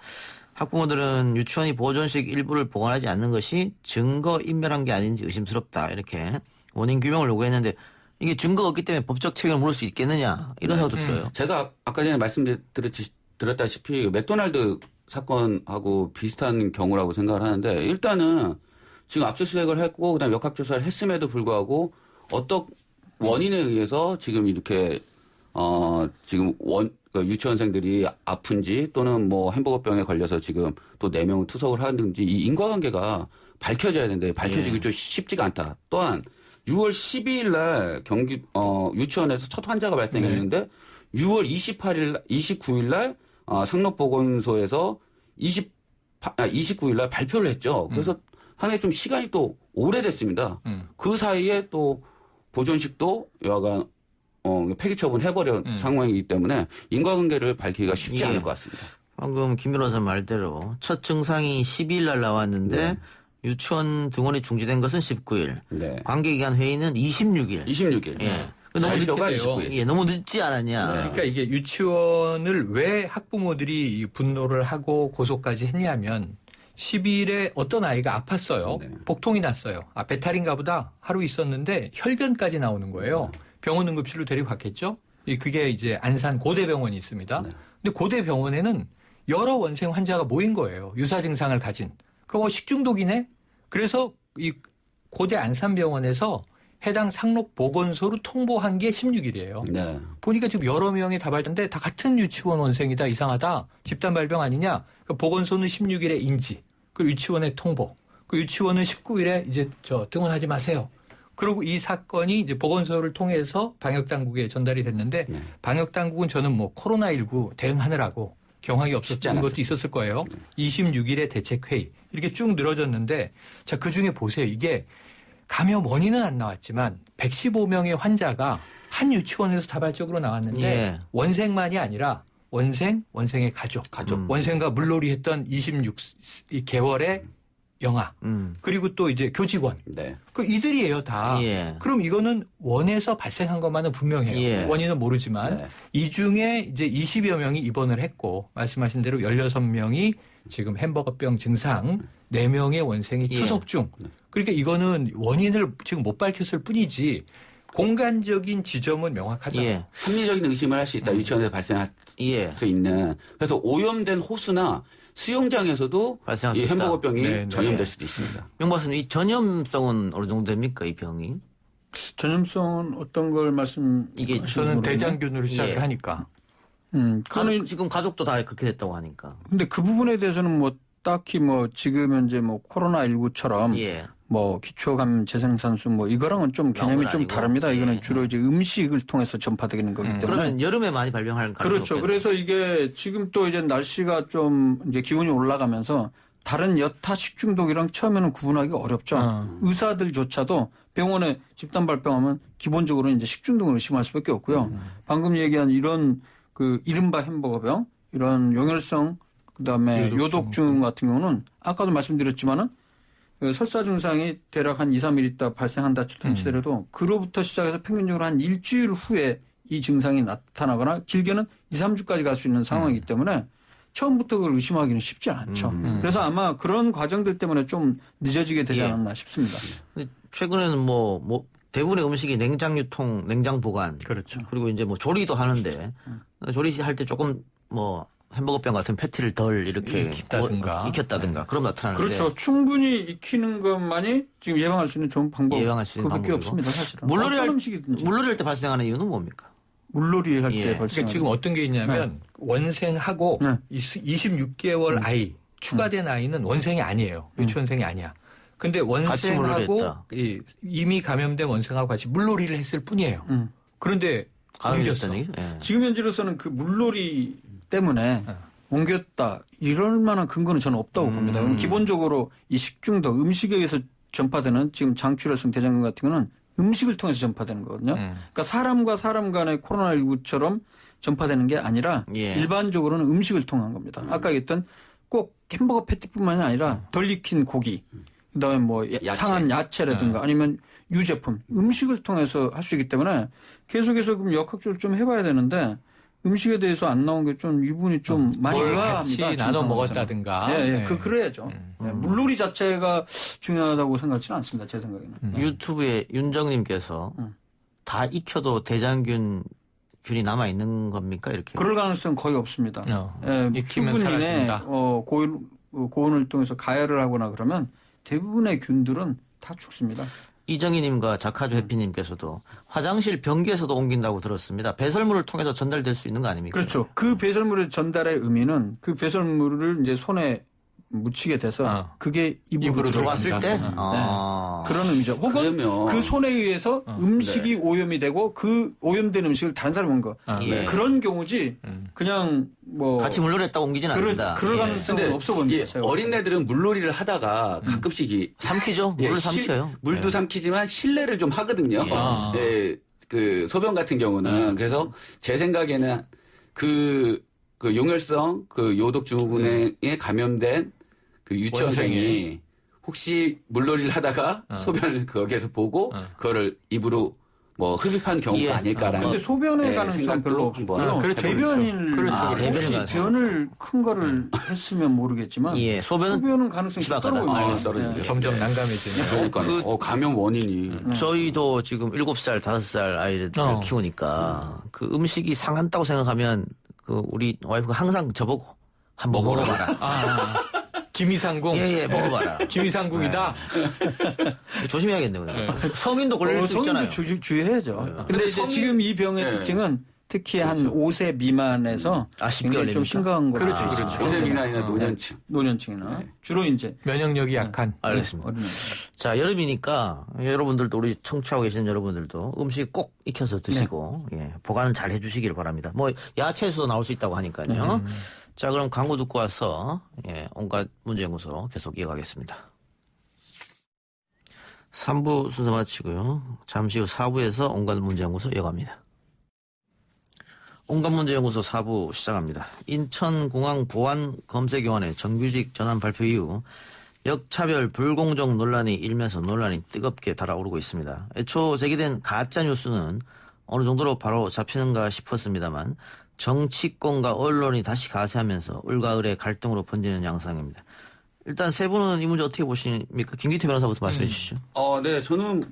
[SPEAKER 3] 학부모들은 유치원이 보존식 일부를 보관하지 않는 것이 증거 인멸한 게 아닌지 의심스럽다. 이렇게 원인 규명을 요구했는데 이게 증거가 없기 때문에 법적 책임을 물을 수 있겠느냐 이런 생각도 들어요.
[SPEAKER 12] 제가 아까 전에 말씀드렸다시피 맥도날드 사건하고 비슷한 경우라고 생각을 하는데 일단은 지금 압수수색을 했고 그다음에 역학조사를 했음에도 불구하고 어떤 원인에 의해서 지금 이렇게 유치원생들이 아픈지 또는 뭐 햄버거병에 걸려서 지금 또 또 4명을 투석을 하든지 이 인과관계가 밝혀져야 되는데 밝혀지기 좀 쉽지가 않다. 또한 6월 12일 날 유치원에서 첫 환자가 발생했는데 6월 29일 날 상록보건소에서 29일 날 발표를 했죠. 그래서 한 해 좀 시간이 또 오래됐습니다. 그 사이에 또 보존식도 여하간 폐기 처분해버린 상황이기 때문에 인과관계를 밝히기가 쉽지 않을 것 같습니다.
[SPEAKER 3] 방금 김 변호사 말대로 첫 증상이 12일 날 나왔는데 유치원 등원이 중지된 것은 19일. 관계기관 회의는 26일.
[SPEAKER 12] 예.
[SPEAKER 3] 너무 너무 늦지 않았냐.
[SPEAKER 11] 그러니까 이게 유치원을 왜 학부모들이 분노를 하고 고소까지 했냐면 12일에 어떤 아이가 아팠어요. 복통이 났어요. 배탈인가 보다 하루 있었는데 혈변까지 나오는 거예요. 병원 응급실로 데리고 갔겠죠. 그게 이제 안산 고대병원이 있습니다. 근데 고대병원에는 여러 원생 환자가 모인 거예요. 유사 증상을 가진. 그럼 식중독이네? 그래서 이 고대 안산병원에서 해당 상록보건소로 통보한 게 16일이에요. 보니까 지금 여러 명이 다 발견돼 다 같은 유치원 원생이다. 이상하다. 집단 발병 아니냐. 보건소는 16일에 인지. 그 유치원에 통보. 그 유치원은 19일에 이제 등원하지 마세요. 그리고 이 사건이 이제 보건소를 통해서 방역당국에 전달이 됐는데 방역당국은 저는 코로나19 대응하느라고 경황이 없었던 것도 있었을 거예요. 26일에 대책회의. 이렇게 쭉 늘어졌는데 자, 그중에 보세요. 이게 감염 원인은 안 나왔지만 115명의 환자가 한 유치원에서 다발적으로 나왔는데 원생만이 아니라 원생의 가족. 원생과 물놀이 했던 26개월의 영아. 그리고 또 이제 교직원. 이들이에요, 다. 그럼 이거는 원에서 발생한 것만은 분명해요. 원인은 모르지만 이 중에 이제 20여 명이 입원을 했고 말씀하신 대로 16명이 지금 햄버거병 증상 4명의 원생이 투석 중. 그러니까 이거는 원인을 지금 못 밝혔을 뿐이지 공간적인 지점은 명확하잖아요.
[SPEAKER 12] 합리적인 의심을 할 수 있다. 유치원에서 발생할 수 있는. 그래서 오염된 호수나 수영장에서도 이 햄버거병이 전염될 수도 있습니다.
[SPEAKER 3] 명 박사님, 이 전염성은 어느 정도 됩니까, 이 병이?
[SPEAKER 13] 전염성은 어떤 걸
[SPEAKER 11] 저는 대장균으로 시작을 하니까.
[SPEAKER 3] 지금 가족도 다 그렇게 됐다고 하니까.
[SPEAKER 13] 근데 그 부분에 대해서는 딱히 지금 현재 코로나19처럼 기초감 재생산수 이거랑은 좀 개념이 좀 다릅니다. 이거는 주로 이제 음식을 통해서 전파되는 거기 때문에.
[SPEAKER 3] 그러면 여름에 많이 발병할 가능성이
[SPEAKER 13] 그렇죠. 그래서 이게 지금 또 이제 날씨가 좀 이제 기온이 올라가면서 다른 여타 식중독이랑 처음에는 구분하기가 어렵죠. 의사들조차도 병원에 집단 발병하면 기본적으로 이제 식중독을 의심할 수밖에 없고요. 방금 얘기한 이런 이른바 햄버거병, 이런 용혈성 그다음에 요독증 같은 경우는 아까도 말씀드렸지만은 설사 증상이 대략 한 2, 3일 있다 발생한다 치더라도 그로부터 시작해서 평균적으로 한 일주일 후에 이 증상이 나타나거나 길게는 2, 3주까지 갈 수 있는 상황이기 때문에 처음부터 그걸 의심하기는 쉽지 않죠. 그래서 아마 그런 과정들 때문에 좀 늦어지게 되지 않았나 싶습니다.
[SPEAKER 3] 근데 최근에는 대부분의 음식이 냉장 유통, 냉장 보관.
[SPEAKER 11] 그렇죠.
[SPEAKER 3] 그리고 이제 조리도 하는데 조리할 때 조금 햄버거병 같은 패티를 덜 이렇게 익혔다든가 그럼 나타나는데.
[SPEAKER 13] 그렇죠. 충분히 익히는 것만이 지금 예방할 수 있는 좋은 방법. 그밖에 없습니다, 사실은.
[SPEAKER 3] 물놀이 할 때 발생하는 이유는 뭡니까?
[SPEAKER 13] 물놀이 할 때 발생하는.
[SPEAKER 11] 그러니까 지금 어떤 게 있냐면 원생하고 26개월 아이 추가된 아이는 원생이 아니에요. 유치원생이 아니야. 근데 원생하고 이미 감염된 원생하고 같이 물놀이를 했을 뿐이에요. 그런데 옮겼어.
[SPEAKER 13] 지금 현재로서는 그 물놀이 때문에 옮겼다 이럴 만한 근거는 저는 없다고 봅니다. 기본적으로 이 식중독 음식에 의해서 전파되는 지금 장출혈성 대장균 같은 경우는 음식을 통해서 전파되는 거거든요. 그러니까 사람과 사람 간의 코로나19처럼 전파되는 게 아니라 일반적으로는 음식을 통한 겁니다. 아까 얘기했던 꼭 햄버거 패티뿐만이 아니라 덜 익힌 고기 그다음에 상한 야채라든가 아니면 유제품 음식을 통해서 할 수 있기 때문에 계속해서 그럼 역학조사를 좀 해봐야 되는데 음식에 대해서 안 나온 게 좀 이 부분이 좀 많이 의아합니다.
[SPEAKER 11] 같이 나눠 먹었다든가.
[SPEAKER 13] 그래야죠. 물놀이 자체가 중요하다고 생각지는 않습니다. 제 생각에는.
[SPEAKER 3] 유튜브에 윤정님께서 다 익혀도 대장균 균이 남아 있는 겁니까? 이렇게.
[SPEAKER 13] 그럴 가능성은 거의 없습니다.
[SPEAKER 11] 익히면 사라진다.
[SPEAKER 13] 고온을 통해서 가열을 하거나 그러면 대부분의 균들은 다 죽습니다.
[SPEAKER 3] 이정희님과 자카주 해피님께서도 화장실 변기에서도 옮긴다고 들었습니다. 배설물을 통해서 전달될 수 있는 거 아닙니까?
[SPEAKER 13] 그렇죠. 그 배설물의 전달의 의미는 그 배설물을 이제 손에 묻히게 돼서 그게 입으로
[SPEAKER 3] 들어갔을 때
[SPEAKER 13] 그런 의미죠. 혹은
[SPEAKER 12] 그러면
[SPEAKER 13] 그 손에 의해서 음식이 오염이 되고 그 오염된 음식을 다른 사람이 먹은 거 그런 경우지 그냥 뭐
[SPEAKER 3] 같이 물놀이했다고 옮기진 않는다.
[SPEAKER 13] 그럴 가능성은 없어 보입니다.
[SPEAKER 12] 어린애들은 물놀이를 하다가 가끔씩
[SPEAKER 3] 삼키죠. 물을 삼켜요.
[SPEAKER 12] 물도 삼키지만 실내를 좀 하거든요. 그 소변 같은 경우는 그래서 제 생각에는 그 용혈성 그 요독주군에 감염된 그 유치원생이 혹시 물놀이를 하다가 소변을 거기에서 보고 그거를 입으로 뭐 흡입한 경우가 아닐까라는.
[SPEAKER 13] 근데 소변의 가능성 별로 없고요. 대변을 변을 큰 거를 했으면 모르겠지만 소변은 가능성이 떨어져요.
[SPEAKER 11] 점점 난감해지네요.
[SPEAKER 12] 그러니까 감염 원인이.
[SPEAKER 3] 저희도 지금 7살, 5살 아이를 키우니까 그 음식이 상한다고 생각하면 그 우리 와이프가 항상 저보고 한번 먹어봐라.
[SPEAKER 11] 김이상궁.
[SPEAKER 3] 예, 먹어봐라.
[SPEAKER 11] 김이상궁이다.
[SPEAKER 3] 조심해야겠네요. 성인도 걸릴 수 있잖아요.
[SPEAKER 13] 성인도 주의해야죠. 근데 이제 지금 이 병의 특징은 특히 한 5세 미만에서 굉장히 좀 심각한 거라.
[SPEAKER 12] 그렇죠. 5세 미만이나
[SPEAKER 13] 노년층이나 주로 이제
[SPEAKER 11] 면역력이 약한.
[SPEAKER 3] 알겠습니다. 자, 여름이니까 여러분들도 우리 청취하고 계시는 여러분들도 음식 꼭 익혀서 드시고 보관 잘 해주시길 바랍니다. 뭐 야채에서도 나올 수 있다고 하니까요. 자, 그럼 광고 듣고 와서 온갖 문제연구소 계속 이어가겠습니다. 3부 순서 마치고요. 잠시 후 4부에서 온갖 문제연구소 이어갑니다. 온갖 문제연구소 4부 시작합니다. 인천공항 보안검색요원의 정규직 전환 발표 이후 역차별 불공정 논란이 일면서 논란이 뜨겁게 달아오르고 있습니다. 애초 제기된 가짜뉴스는 어느 정도로 바로 잡히는가 싶었습니다만 정치권과 언론이 다시 가세하면서 을과 을의 갈등으로 번지는 양상입니다. 일단 세 분은 이 문제 어떻게 보십니까? 김기태 변호사부터 말씀해 주시죠.
[SPEAKER 12] 네, 저는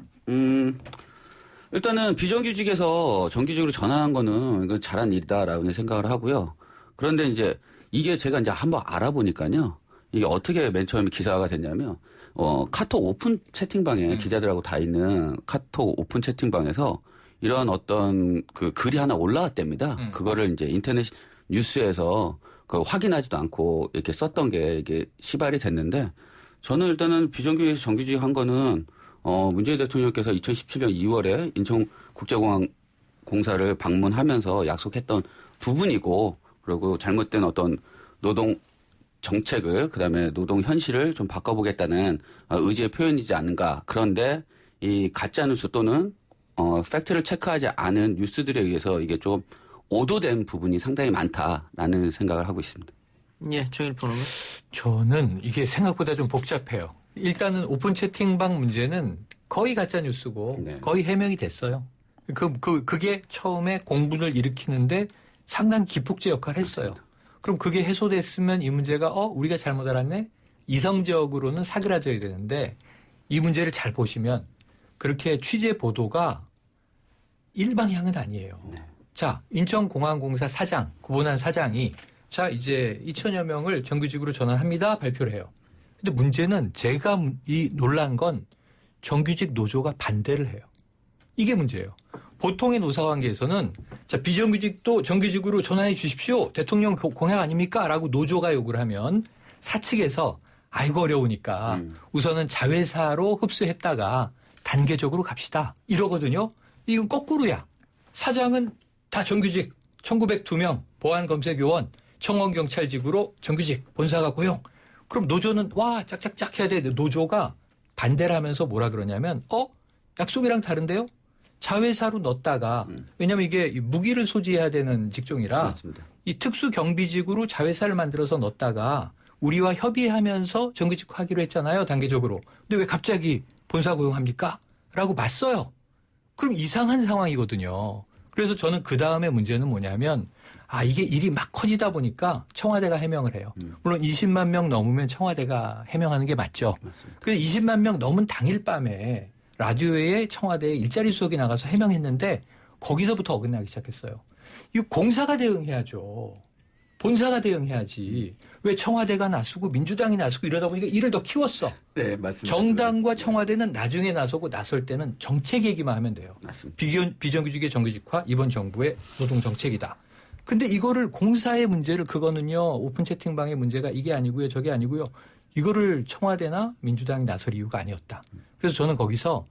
[SPEAKER 12] 일단은 비정규직에서 정규직으로 전환한 거는 이건 잘한 일이다라고 생각을 하고요. 그런데 이제 이게 제가 이제 한번 알아보니까요. 이게 어떻게 맨 처음에 기사가 됐냐면 카톡 오픈 채팅방에 기자들하고 다 있는 카톡 오픈 채팅방에서 이런 어떤 그 글이 하나 올라왔답니다. 그거를 이제 인터넷 뉴스에서 확인하지도 않고 이렇게 썼던 게 이게 시발이 됐는데 저는 일단은 비정규직에서 정규직 한 거는 문재인 대통령께서 2017년 2월에 인천국제공항 공사를 방문하면서 약속했던 부분이고 그리고 잘못된 어떤 노동 정책을 그다음에 노동 현실을 좀 바꿔보겠다는 의지의 표현이지 않는가. 그런데 이 가짜 뉴스 또는 팩트를 체크하지 않은 뉴스들에 의해서 이게 좀 오도된 부분이 상당히 많다라는 생각을 하고 있습니다.
[SPEAKER 3] 예, 정일포는
[SPEAKER 11] 저는 이게 생각보다 좀 복잡해요. 일단은 오픈 채팅방 문제는 거의 가짜 뉴스고 거의 해명이 됐어요. 그게 처음에 공분을 일으키는데 상당히 기폭제 역할을 했어요. 맞습니다. 그럼 그게 해소됐으면 이 문제가 우리가 잘못 알았네? 이성적으로는 사그라져야 되는데 이 문제를 잘 보시면 그렇게 취재 보도가 일방향은 아니에요. 자, 인천공항공사 사장, 구본환 사장이 자, 이제 2천여 명을 정규직으로 전환합니다. 발표를 해요. 근데 문제는 제가 이 놀란 건 정규직 노조가 반대를 해요. 이게 문제예요. 보통의 노사관계에서는 자, 비정규직도 정규직으로 전환해 주십시오. 대통령 공약 아닙니까? 라고 노조가 요구를 하면 사측에서 아이고 어려우니까 우선은 자회사로 흡수했다가 단계적으로 갑시다. 이러거든요. 이건 거꾸로야. 사장은 다 정규직 1902명 보안검색요원 청원경찰직으로 정규직 본사가 고용. 그럼 노조는 와 짝짝짝 해야 되는데 노조가 반대를 하면서 뭐라 그러냐면 약속이랑 다른데요? 자회사로 넣었다가 왜냐하면 이게 무기를 소지해야 되는 직종이라
[SPEAKER 12] 맞습니다.
[SPEAKER 11] 이 특수경비직으로 자회사를 만들어서 넣었다가 우리와 협의하면서 정규직화하기로 했잖아요. 단계적으로. 근데 왜 갑자기 본사 고용합니까? 라고 맞서요. 그럼 이상한 상황이거든요. 그래서 저는 그 다음에 문제는 뭐냐면 이게 일이 막 커지다 보니까 청와대가 해명을 해요. 물론 20만 명 넘으면 청와대가 해명하는 게 맞죠. 그래서 20만 명 넘은 당일 밤에 라디오에 청와대에 일자리 수석이 나가서 해명했는데 거기서부터 어긋나기 시작했어요. 이 공사가 대응해야죠. 본사가 대응해야지. 왜 청와대가 나서고 민주당이 나서고 이러다 보니까 일을 더 키웠어.
[SPEAKER 12] 네, 맞습니다.
[SPEAKER 11] 정당과 청와대는 나중에 나서고 나설 때는 정책 얘기만 하면 돼요.
[SPEAKER 12] 맞습니다.
[SPEAKER 11] 비정규직의 정규직화 이번 정부의 노동 정책이다. 근데 이거를 공사의 문제를 그거는요. 오픈 채팅방의 문제가 이게 아니고요. 저게 아니고요. 이거를 청와대나 민주당이 나설 이유가 아니었다. 그래서 저는 거기서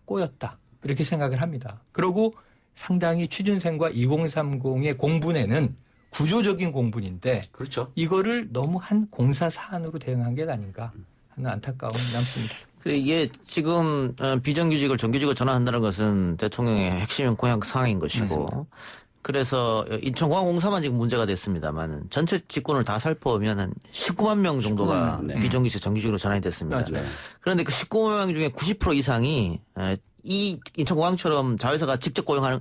[SPEAKER 11] 꼬였다. 이렇게 생각을 합니다. 그리고 상당히 취준생과 2030의 공분에는 구조적인 공분인데
[SPEAKER 12] 그렇죠.
[SPEAKER 11] 이거를 너무 한 공사 사안으로 대응한 게 아닌가 하는 안타까움이 남습니다.
[SPEAKER 3] 그래 이게 지금 비정규직을 정규직으로 전환한다는 것은 대통령의 핵심 공약 사항인 것이고
[SPEAKER 12] 맞습니다.
[SPEAKER 3] 그래서 인천공항공사만 지금 문제가 됐습니다만 전체 직군을 다 살펴보면 한 19만 명 정도가 비정규직 정규직으로 전환이 됐습니다.
[SPEAKER 12] 맞아요.
[SPEAKER 3] 그런데 그 19만 명 중에 90% 이상이 이 인천공항처럼 자회사가 직접 고용하는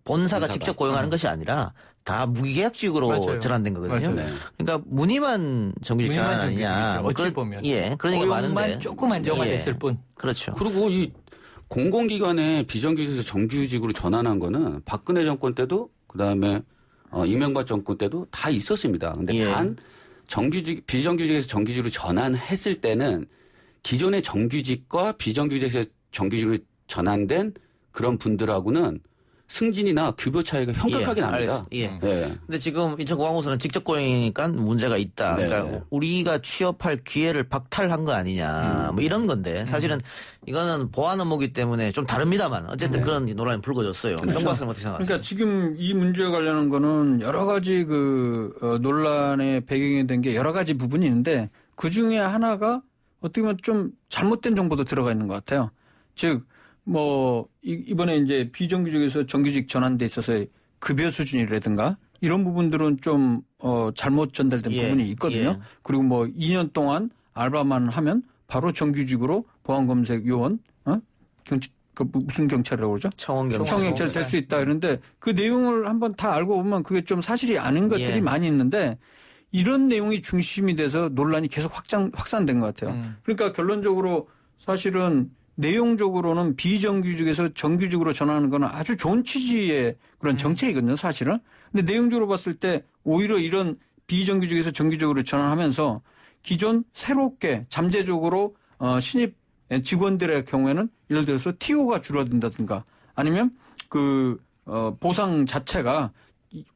[SPEAKER 3] 본사가 직접 고용하는 것이 아니라 다 무계약직으로
[SPEAKER 11] 맞아요.
[SPEAKER 3] 전환된 거거든요.
[SPEAKER 11] 맞아요.
[SPEAKER 3] 그러니까 무늬만 정규직 전환 아니냐.
[SPEAKER 11] 어찌 보면.
[SPEAKER 3] 예, 그런 얘기가 많은데.
[SPEAKER 11] 조금 안정화됐을 뿐.
[SPEAKER 3] 그렇죠.
[SPEAKER 12] 그리고 이 공공기관에 비정규직에서 정규직으로 전환한 거는 박근혜 정권 때도 그다음에 이명박 정권 때도 다 있었습니다. 근데 단 비정규직에서 정규직으로 전환했을 때는 기존의 정규직과 비정규직에서 정규직으로 전환된 그런 분들하고는 승진이나 급여 차이가 현격하게 납니다.
[SPEAKER 3] 예. 근데 지금 인천공항공사는 직접 고용이니까 문제가 있다. 그러니까 우리가 취업할 기회를 박탈한 거 아니냐. 뭐 이런 건데 사실은 이거는 보안 업무이기 때문에 좀 다릅니다만 어쨌든 그런 논란이 불거졌어요.
[SPEAKER 13] 그렇죠.
[SPEAKER 3] 정 박사님 어떻게 생각하세요?
[SPEAKER 13] 그러니까 지금 이 문제에 관련한 거는 여러 가지 논란의 배경이 된 게 여러 가지 부분이 있는데 그 중에 하나가 어떻게 보면 좀 잘못된 정보도 들어가 있는 것 같아요. 즉 이번에 이제 비정규직에서 정규직 전환돼 있어서 급여 수준이라든가 이런 부분들은 좀 잘못 전달된 부분이 있거든요. 그리고 2년 동안 알바만 하면 바로 정규직으로 보안검색 요원, 무슨 경찰이라고 그러죠? 청원경찰 될 수 있다 이런데 그 내용을 한번 다 알고 보면 그게 좀 사실이 아닌 것들이 많이 있는데 이런 내용이 중심이 돼서 논란이 계속 확산된 것 같아요. 그러니까 결론적으로 사실은 내용적으로는 비정규직에서 정규직으로 전환하는 건 아주 좋은 취지의 그런 정책이거든요, 사실은. 근데 내용적으로 봤을 때 오히려 이런 비정규직에서 정규직으로 전환하면서 기존 새롭게 잠재적으로 신입 직원들의 경우에는 예를 들어서 TO가 줄어든다든가 아니면 보상 자체가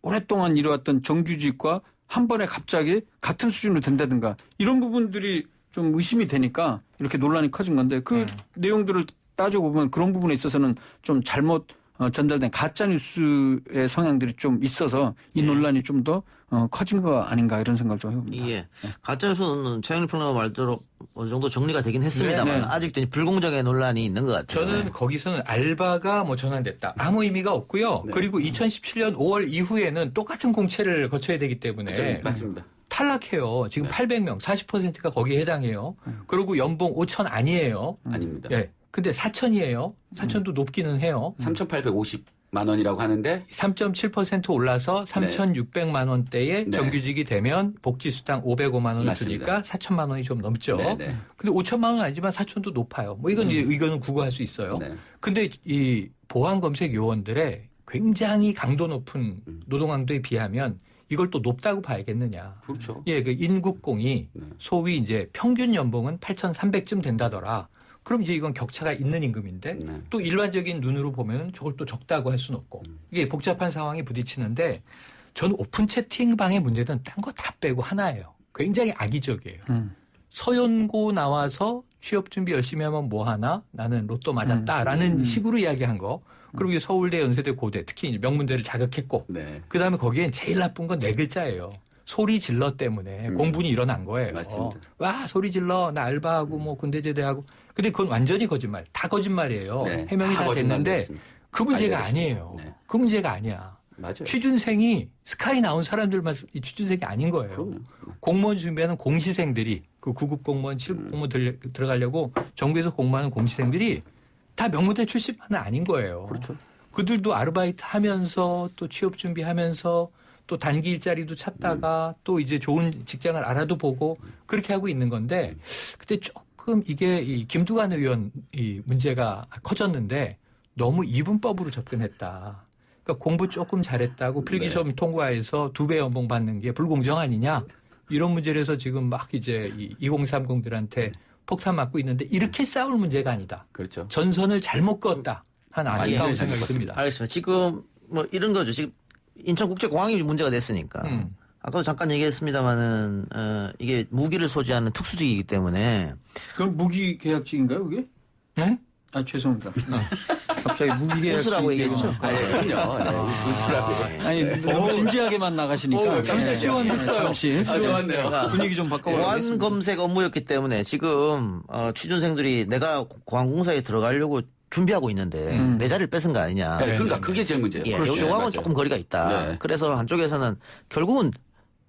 [SPEAKER 13] 오랫동안 이뤄왔던 정규직과 한 번에 갑자기 같은 수준으로 된다든가 이런 부분들이 좀 의심이 되니까 이렇게 논란이 커진 건데 그 내용들을 따져보면 그런 부분에 있어서는 좀 잘못 전달된 가짜뉴스의 성향들이 좀 있어서 이 논란이 좀 더 커진 거 아닌가 이런 생각을 좀 해봅니다.
[SPEAKER 3] 예. 가짜뉴스는 최영일 평론가 말대로 어느 정도 정리가 되긴 했습니다만 아직도 불공정의 논란이 있는 것 같아요.
[SPEAKER 11] 저는 거기서는 알바가 전환됐다. 아무 의미가 없고요. 그리고 2017년 5월 이후에는 똑같은 공채를 거쳐야 되기 때문에.
[SPEAKER 12] 맞습니다.
[SPEAKER 11] 탈락해요. 지금 800명, 40%가 거기에 해당해요. 그리고 연봉 5천 아니에요.
[SPEAKER 12] 아닙니다.
[SPEAKER 11] 예. 근데 4천이에요. 4천도 높기는 해요.
[SPEAKER 12] 3,850만 원이라고 하는데
[SPEAKER 11] 3.7% 올라서 3,600만 원대의 정규직이 되면 복지수당 505만 원을
[SPEAKER 12] 맞습니다.
[SPEAKER 11] 주니까 4천만 원이 좀 넘죠.
[SPEAKER 12] 네네.
[SPEAKER 11] 근데 5천만 원은 아니지만 4천도 높아요. 이건 이제 의견은 구구할 수 있어요. 근데 이 보안검색 요원들의 굉장히 강도 높은 노동 강도에 비하면 이걸 또 높다고 봐야겠느냐.
[SPEAKER 12] 그렇죠.
[SPEAKER 11] 예, 인국공이 소위 이제 평균 연봉은 8,300쯤 된다더라. 그럼 이제 이건 격차가 있는 임금인데 또 일반적인 눈으로 보면은 저걸 또 적다고 할 수는 없고 이게 복잡한 상황이 부딪히는데 저는 오픈 채팅방의 문제는 딴 거 다 빼고 하나예요. 굉장히 악의적이에요. 서연고 나와서 취업 준비 열심히 하면 뭐 하나? 나는 로또 맞았다라는 식으로 이야기한 거. 그리고 서울대, 연세대, 고대 특히 명문대를 자극했고 그다음에 거기엔 제일 나쁜 건 네 글자예요. 소리 질러 때문에 공분이 일어난 거예요.
[SPEAKER 12] 맞습니다.
[SPEAKER 11] 와 소리 질러 나 알바하고 군대 제대하고. 근데 그건 완전히 거짓말. 다 거짓말이에요. 해명이 다 됐는데 그 문제가 아니에요. 그 문제가 아니야.
[SPEAKER 12] 맞아요.
[SPEAKER 11] 취준생이 스카이 나온 사람들만 이 취준생이 아닌 거예요.
[SPEAKER 12] 그럼요.
[SPEAKER 11] 공무원 준비하는 공시생들이 그 9급 공무원, 7급 공무원 들어가려고 정부에서 공부하는 공시생들이 다 명문대 출신만은 아닌 거예요.
[SPEAKER 12] 그렇죠.
[SPEAKER 11] 그들도 아르바이트 하면서 또 취업 준비하면서 또 단기 일자리도 찾다가 또 이제 좋은 직장을 알아도 보고 그렇게 하고 있는 건데 그때 조금 이게 이 김두관 의원 이 문제가 커졌는데 너무 이분법으로 접근했다. 그러니까 공부 조금 잘했다고 필기시험 통과해서 2배 연봉 받는 게 불공정 아니냐 이런 문제에서 지금 막 이제 이 2030들한테 폭탄 맞고 있는데 이렇게 싸울 문제가 아니다.
[SPEAKER 12] 그렇죠.
[SPEAKER 11] 전선을 잘못 그었다. 한 안타까운 생각이 듭니다.
[SPEAKER 3] 알겠습니다. 지금 이런 거죠. 지금 인천국제공항이 문제가 됐으니까. 아까도 잠깐 얘기했습니다마는 이게 무기를 소지하는 특수직이기 때문에.
[SPEAKER 13] 그럼 무기 계약직인가요, 그게? 네? 아 죄송합니다. 갑자기 무기 계약직.
[SPEAKER 3] 우스라고 얘기했죠.
[SPEAKER 12] 그럼요.
[SPEAKER 13] 아니 너무 진지하게만 나가시니까.
[SPEAKER 11] 잠시 시원했어요.
[SPEAKER 13] 잠시.
[SPEAKER 12] 좋았네요.
[SPEAKER 13] 분위기 좀 바꿔보겠습니다.
[SPEAKER 3] 보안 검색 업무였기 때문에 지금 취준생들이 내가 공항공사에 들어가려고 준비하고 있는데 내 자리를 뺏은 거 아니냐.
[SPEAKER 12] 네, 그러니까 그게 제일 문제예요.
[SPEAKER 3] 예,
[SPEAKER 12] 그렇죠.
[SPEAKER 3] 요거하고는 조금 거리가 있다.
[SPEAKER 12] 네.
[SPEAKER 3] 그래서 한쪽에서는 결국은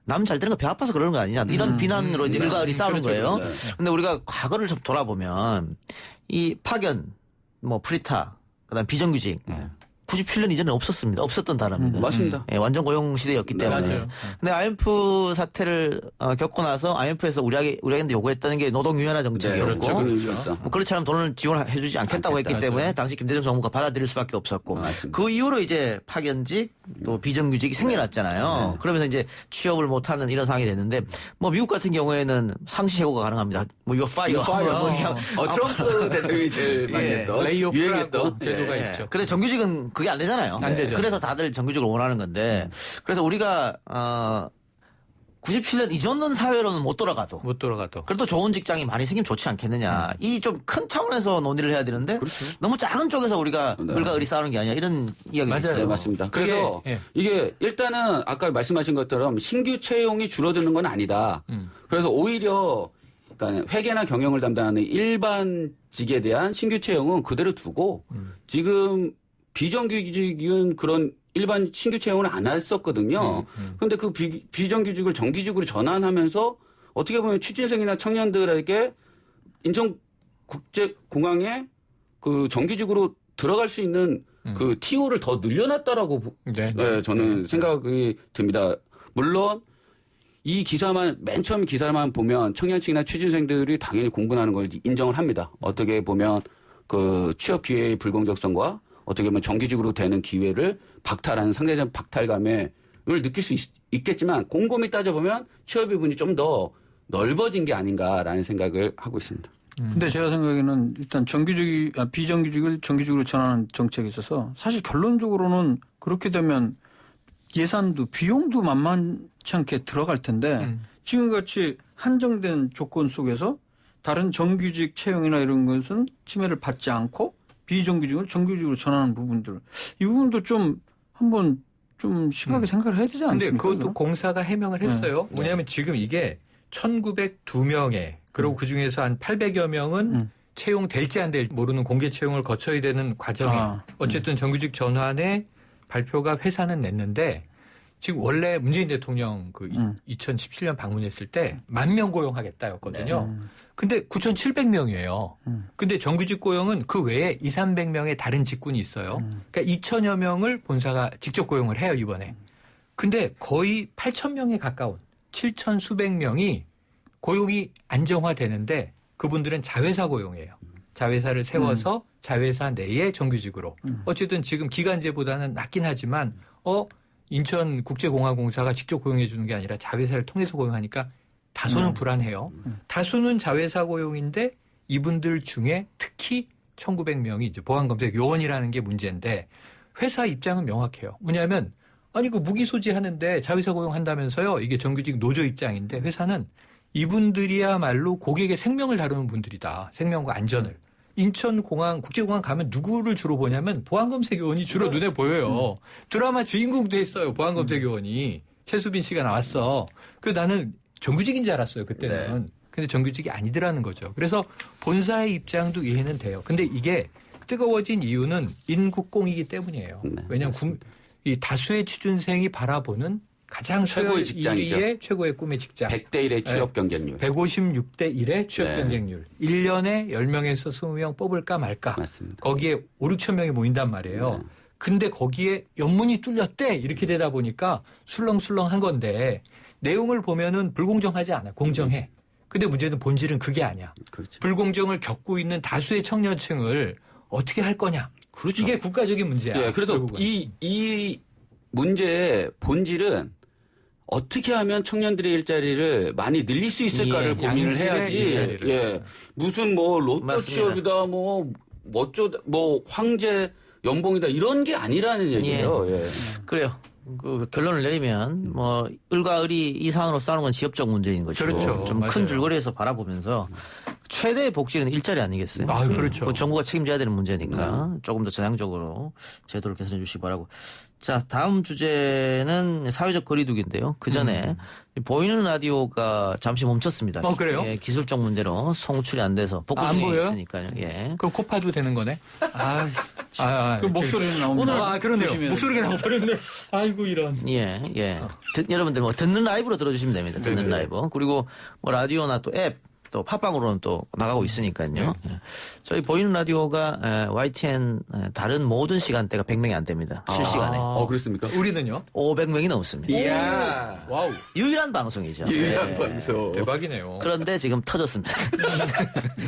[SPEAKER 3] 남 잘 되는 거 배 아파서 그러는 거 아니냐. 이런 비난으로 이제 일가을이 싸우는 거예요. 근데 우리가 과거를 좀 돌아보면 이 파견, 프리타, 그다음 비정규직 97년 이전에 없었습니다. 없었던 단어입니다.
[SPEAKER 12] 맞습니다.
[SPEAKER 3] 예, 완전 고용 시대였기 때문에.
[SPEAKER 11] 맞아요.
[SPEAKER 3] 근데 IMF 사태를 겪고 나서 IMF에서 우리한테 요구했던 게 노동 유연화 정책이었고, 그렇지 않으면 돈을 지원해주지 않겠다고 했기 때문에 당시 김대중 정부가 받아들일 수밖에 없었고, 그 이후로 이제 파견직 또 비정규직이 생겨났잖아요. 그러면서 이제 취업을 못하는 이런 상황이 됐는데, 미국 같은 경우에는 상시 해고가 가능합니다. you're fired.
[SPEAKER 12] 트럼프 대통령이 제일 많이 했던
[SPEAKER 11] 레이오프라고 제도가 있죠.
[SPEAKER 3] 그런데 정규직은 그게 안 되잖아요.
[SPEAKER 11] 안 되죠.
[SPEAKER 3] 그래서 다들 정규직을 원하는 건데, 그래서 우리가 97년 이전 사회로는 못 돌아가도. 그래도 좋은 직장이 많이 생기면 좋지 않겠느냐. 이 좀 큰 차원에서 논의를 해야 되는데, 너무 작은 쪽에서 우리가 을과 을이 싸우는 게 아니야. 이런 이야기가 있어요.
[SPEAKER 12] 네, 맞습니다. 그래서 이게 일단은 아까 말씀하신 것처럼 신규 채용이 줄어드는 건 아니다. 그래서 오히려 그러니까 회계나 경영을 담당하는 일반직에 대한 신규 채용은 그대로 두고 지금 비정규직은 그런 일반 신규 채용을 안 했었거든요. 그런데 그 비정규직을 정규직으로 전환하면서 어떻게 보면 취준생이나 청년들에게 인천국제공항에 그 정규직으로 들어갈 수 있는 그 TO를 더 늘려놨다라고 저는 생각이 듭니다. 물론 이 기사만 맨 처음 기사만 보면 청년층이나 취준생들이 당연히 공분하는 걸 인정을 합니다. 어떻게 보면 그 취업 기회의 불공정성과 어떻게 보면 정규직으로 되는 기회를 박탈하는 상대적 박탈감을 느낄 수 있겠지만 곰곰이 따져보면 취업 부분이 좀 더 넓어진 게 아닌가라는 생각을 하고 있습니다.
[SPEAKER 13] 근데 제가 생각에는 일단 비정규직을 정규직으로 전환하는 정책에 있어서 사실 결론적으로는 그렇게 되면 예산도 비용도 만만치 않게 들어갈 텐데 지금같이 한정된 조건 속에서 다른 정규직 채용이나 이런 것은 침해를 받지 않고 비정규직을 정규직으로 전환하는 부분들 이 부분도 좀 한번 좀 심하게 생각을 해야 되지 않습니까?
[SPEAKER 11] 근데 그것도 공사가 해명을 했어요. 뭐냐면 지금 이게 1902명에 그리고 그중에서 한 800여 명은 채용될지 안 될지 모르는 공개 채용을 거쳐야 되는 과정에 어쨌든 정규직 전환의 발표가 회사는 냈는데 지금 원래 문재인 대통령 2017년 방문했을 때 10,000명 고용하겠다였거든요. 근데 9,700명이에요. 근데 정규직 고용은 그 외에 200~300명의 다른 직군이 있어요. 그러니까 2,000여 명을 본사가 직접 고용을 해요, 이번에. 근데 거의 8,000명에 가까운 7,000 수백 명이 고용이 안정화되는데 그분들은 자회사 고용이에요. 자회사를 세워서 자회사 내에 정규직으로. 어쨌든 지금 기간제보다는 낮긴 하지만 인천국제공항공사가 직접 고용해 주는 게 아니라 자회사를 통해서 고용하니까 다소는 불안해요. 다수는 자회사 고용인데 이분들 중에 특히 1,900명이 이제 보안검색 요원이라는 게 문제인데 회사 입장은 명확해요. 뭐냐면 그 무기 소지하는데 자회사 고용한다면서요. 이게 정규직 노조 입장인데 회사는 이분들이야말로 고객의 생명을 다루는 분들이다. 생명과 안전을. 인천공항, 국제공항 가면 누구를 주로 보냐면 보안검색 요원이 주로 눈에 보여요. 드라마 주인공도 했어요. 보안검색 요원이. 최수빈 씨가 나왔어. 나는 정규직인 줄 알았어요. 그때는. 근데 정규직이 아니더라는 거죠. 그래서 본사의 입장도 이해는 돼요. 근데 이게 뜨거워진 이유는 인국공이기 때문이에요. 왜냐하면 이 다수의 취준생이 바라보는 가장
[SPEAKER 12] 최고의 직장이죠.
[SPEAKER 11] 1위의 최고의 꿈의 직장.
[SPEAKER 12] 100대 1의 취업 경쟁률.
[SPEAKER 11] 156대 1의 취업 경쟁률. 1년에 10명에서 20명 뽑을까 말까.
[SPEAKER 12] 맞습니다.
[SPEAKER 11] 거기에 5~6천 명이 모인단 말이에요. 근데 거기에 연문이 뚫렸대. 이렇게 되다 보니까 술렁술렁한 건데 내용을 보면은 불공정하지 않아. 공정해. 근데 문제는 본질은 그게 아니야.
[SPEAKER 12] 그렇죠.
[SPEAKER 11] 불공정을 겪고 있는 다수의 청년층을 어떻게 할 거냐.
[SPEAKER 12] 그렇죠.
[SPEAKER 11] 이게 국가적인 문제야.
[SPEAKER 12] 예, 그래서
[SPEAKER 11] 결국은.
[SPEAKER 12] 이 문제의 본질은 어떻게 하면 청년들의 일자리를 많이 늘릴 수 있을까를 고민을 해야지. 무슨 로또
[SPEAKER 3] 맞습니다.
[SPEAKER 12] 취업이다, 황제 연봉이다 이런 게 아니라는 얘기예요.
[SPEAKER 3] 그래요. 그 결론을 내리면 뭐 을과 을이 이 사안으로 싸우는 건 지역적 문제인 것이고
[SPEAKER 11] 그렇죠.
[SPEAKER 3] 좀 큰 줄거리에서 바라보면서 최대의 복지는 일자리 아니겠어요?
[SPEAKER 11] 아, 그렇죠.
[SPEAKER 3] 그 정부가 책임져야 되는 문제니까 조금 더 전향적으로 제도를 개선해 주시기 바라고. 자, 다음 주제는 사회적 거리두기인데요. 그 전에 보이는 라디오가 잠시 멈췄습니다.
[SPEAKER 11] 그래요?
[SPEAKER 3] 예, 기술적 문제로 송출이 안 돼서 복구
[SPEAKER 11] 안
[SPEAKER 3] 중에
[SPEAKER 11] 보여요?
[SPEAKER 3] 있으니까요. 예.
[SPEAKER 11] 그럼 코파도 되는 거네?
[SPEAKER 13] 그 목소리는 나옵니다.
[SPEAKER 11] 그러네요. 목소리가 나와버렸네. 아이고, 이런.
[SPEAKER 3] 예, 예. 여러분들 뭐 듣는 라이브로 들어주시면 됩니다. 듣는 라이브. 그리고 뭐 라디오나 또 앱, 또 팟빵으로는 또 나가고 있으니까요. 예. 저희 보이는 라디오가 YTN 다른 모든 시간대가 100명이 안 됩니다. 실시간에.
[SPEAKER 12] 그렇습니까?
[SPEAKER 11] 우리는요?
[SPEAKER 3] 500명이 넘습니다.
[SPEAKER 12] 이야.
[SPEAKER 11] 와우.
[SPEAKER 3] 유일한 방송이죠.
[SPEAKER 12] 유일한
[SPEAKER 3] 예.
[SPEAKER 12] 방송.
[SPEAKER 11] 대박이네요.
[SPEAKER 3] 그런데 지금 터졌습니다.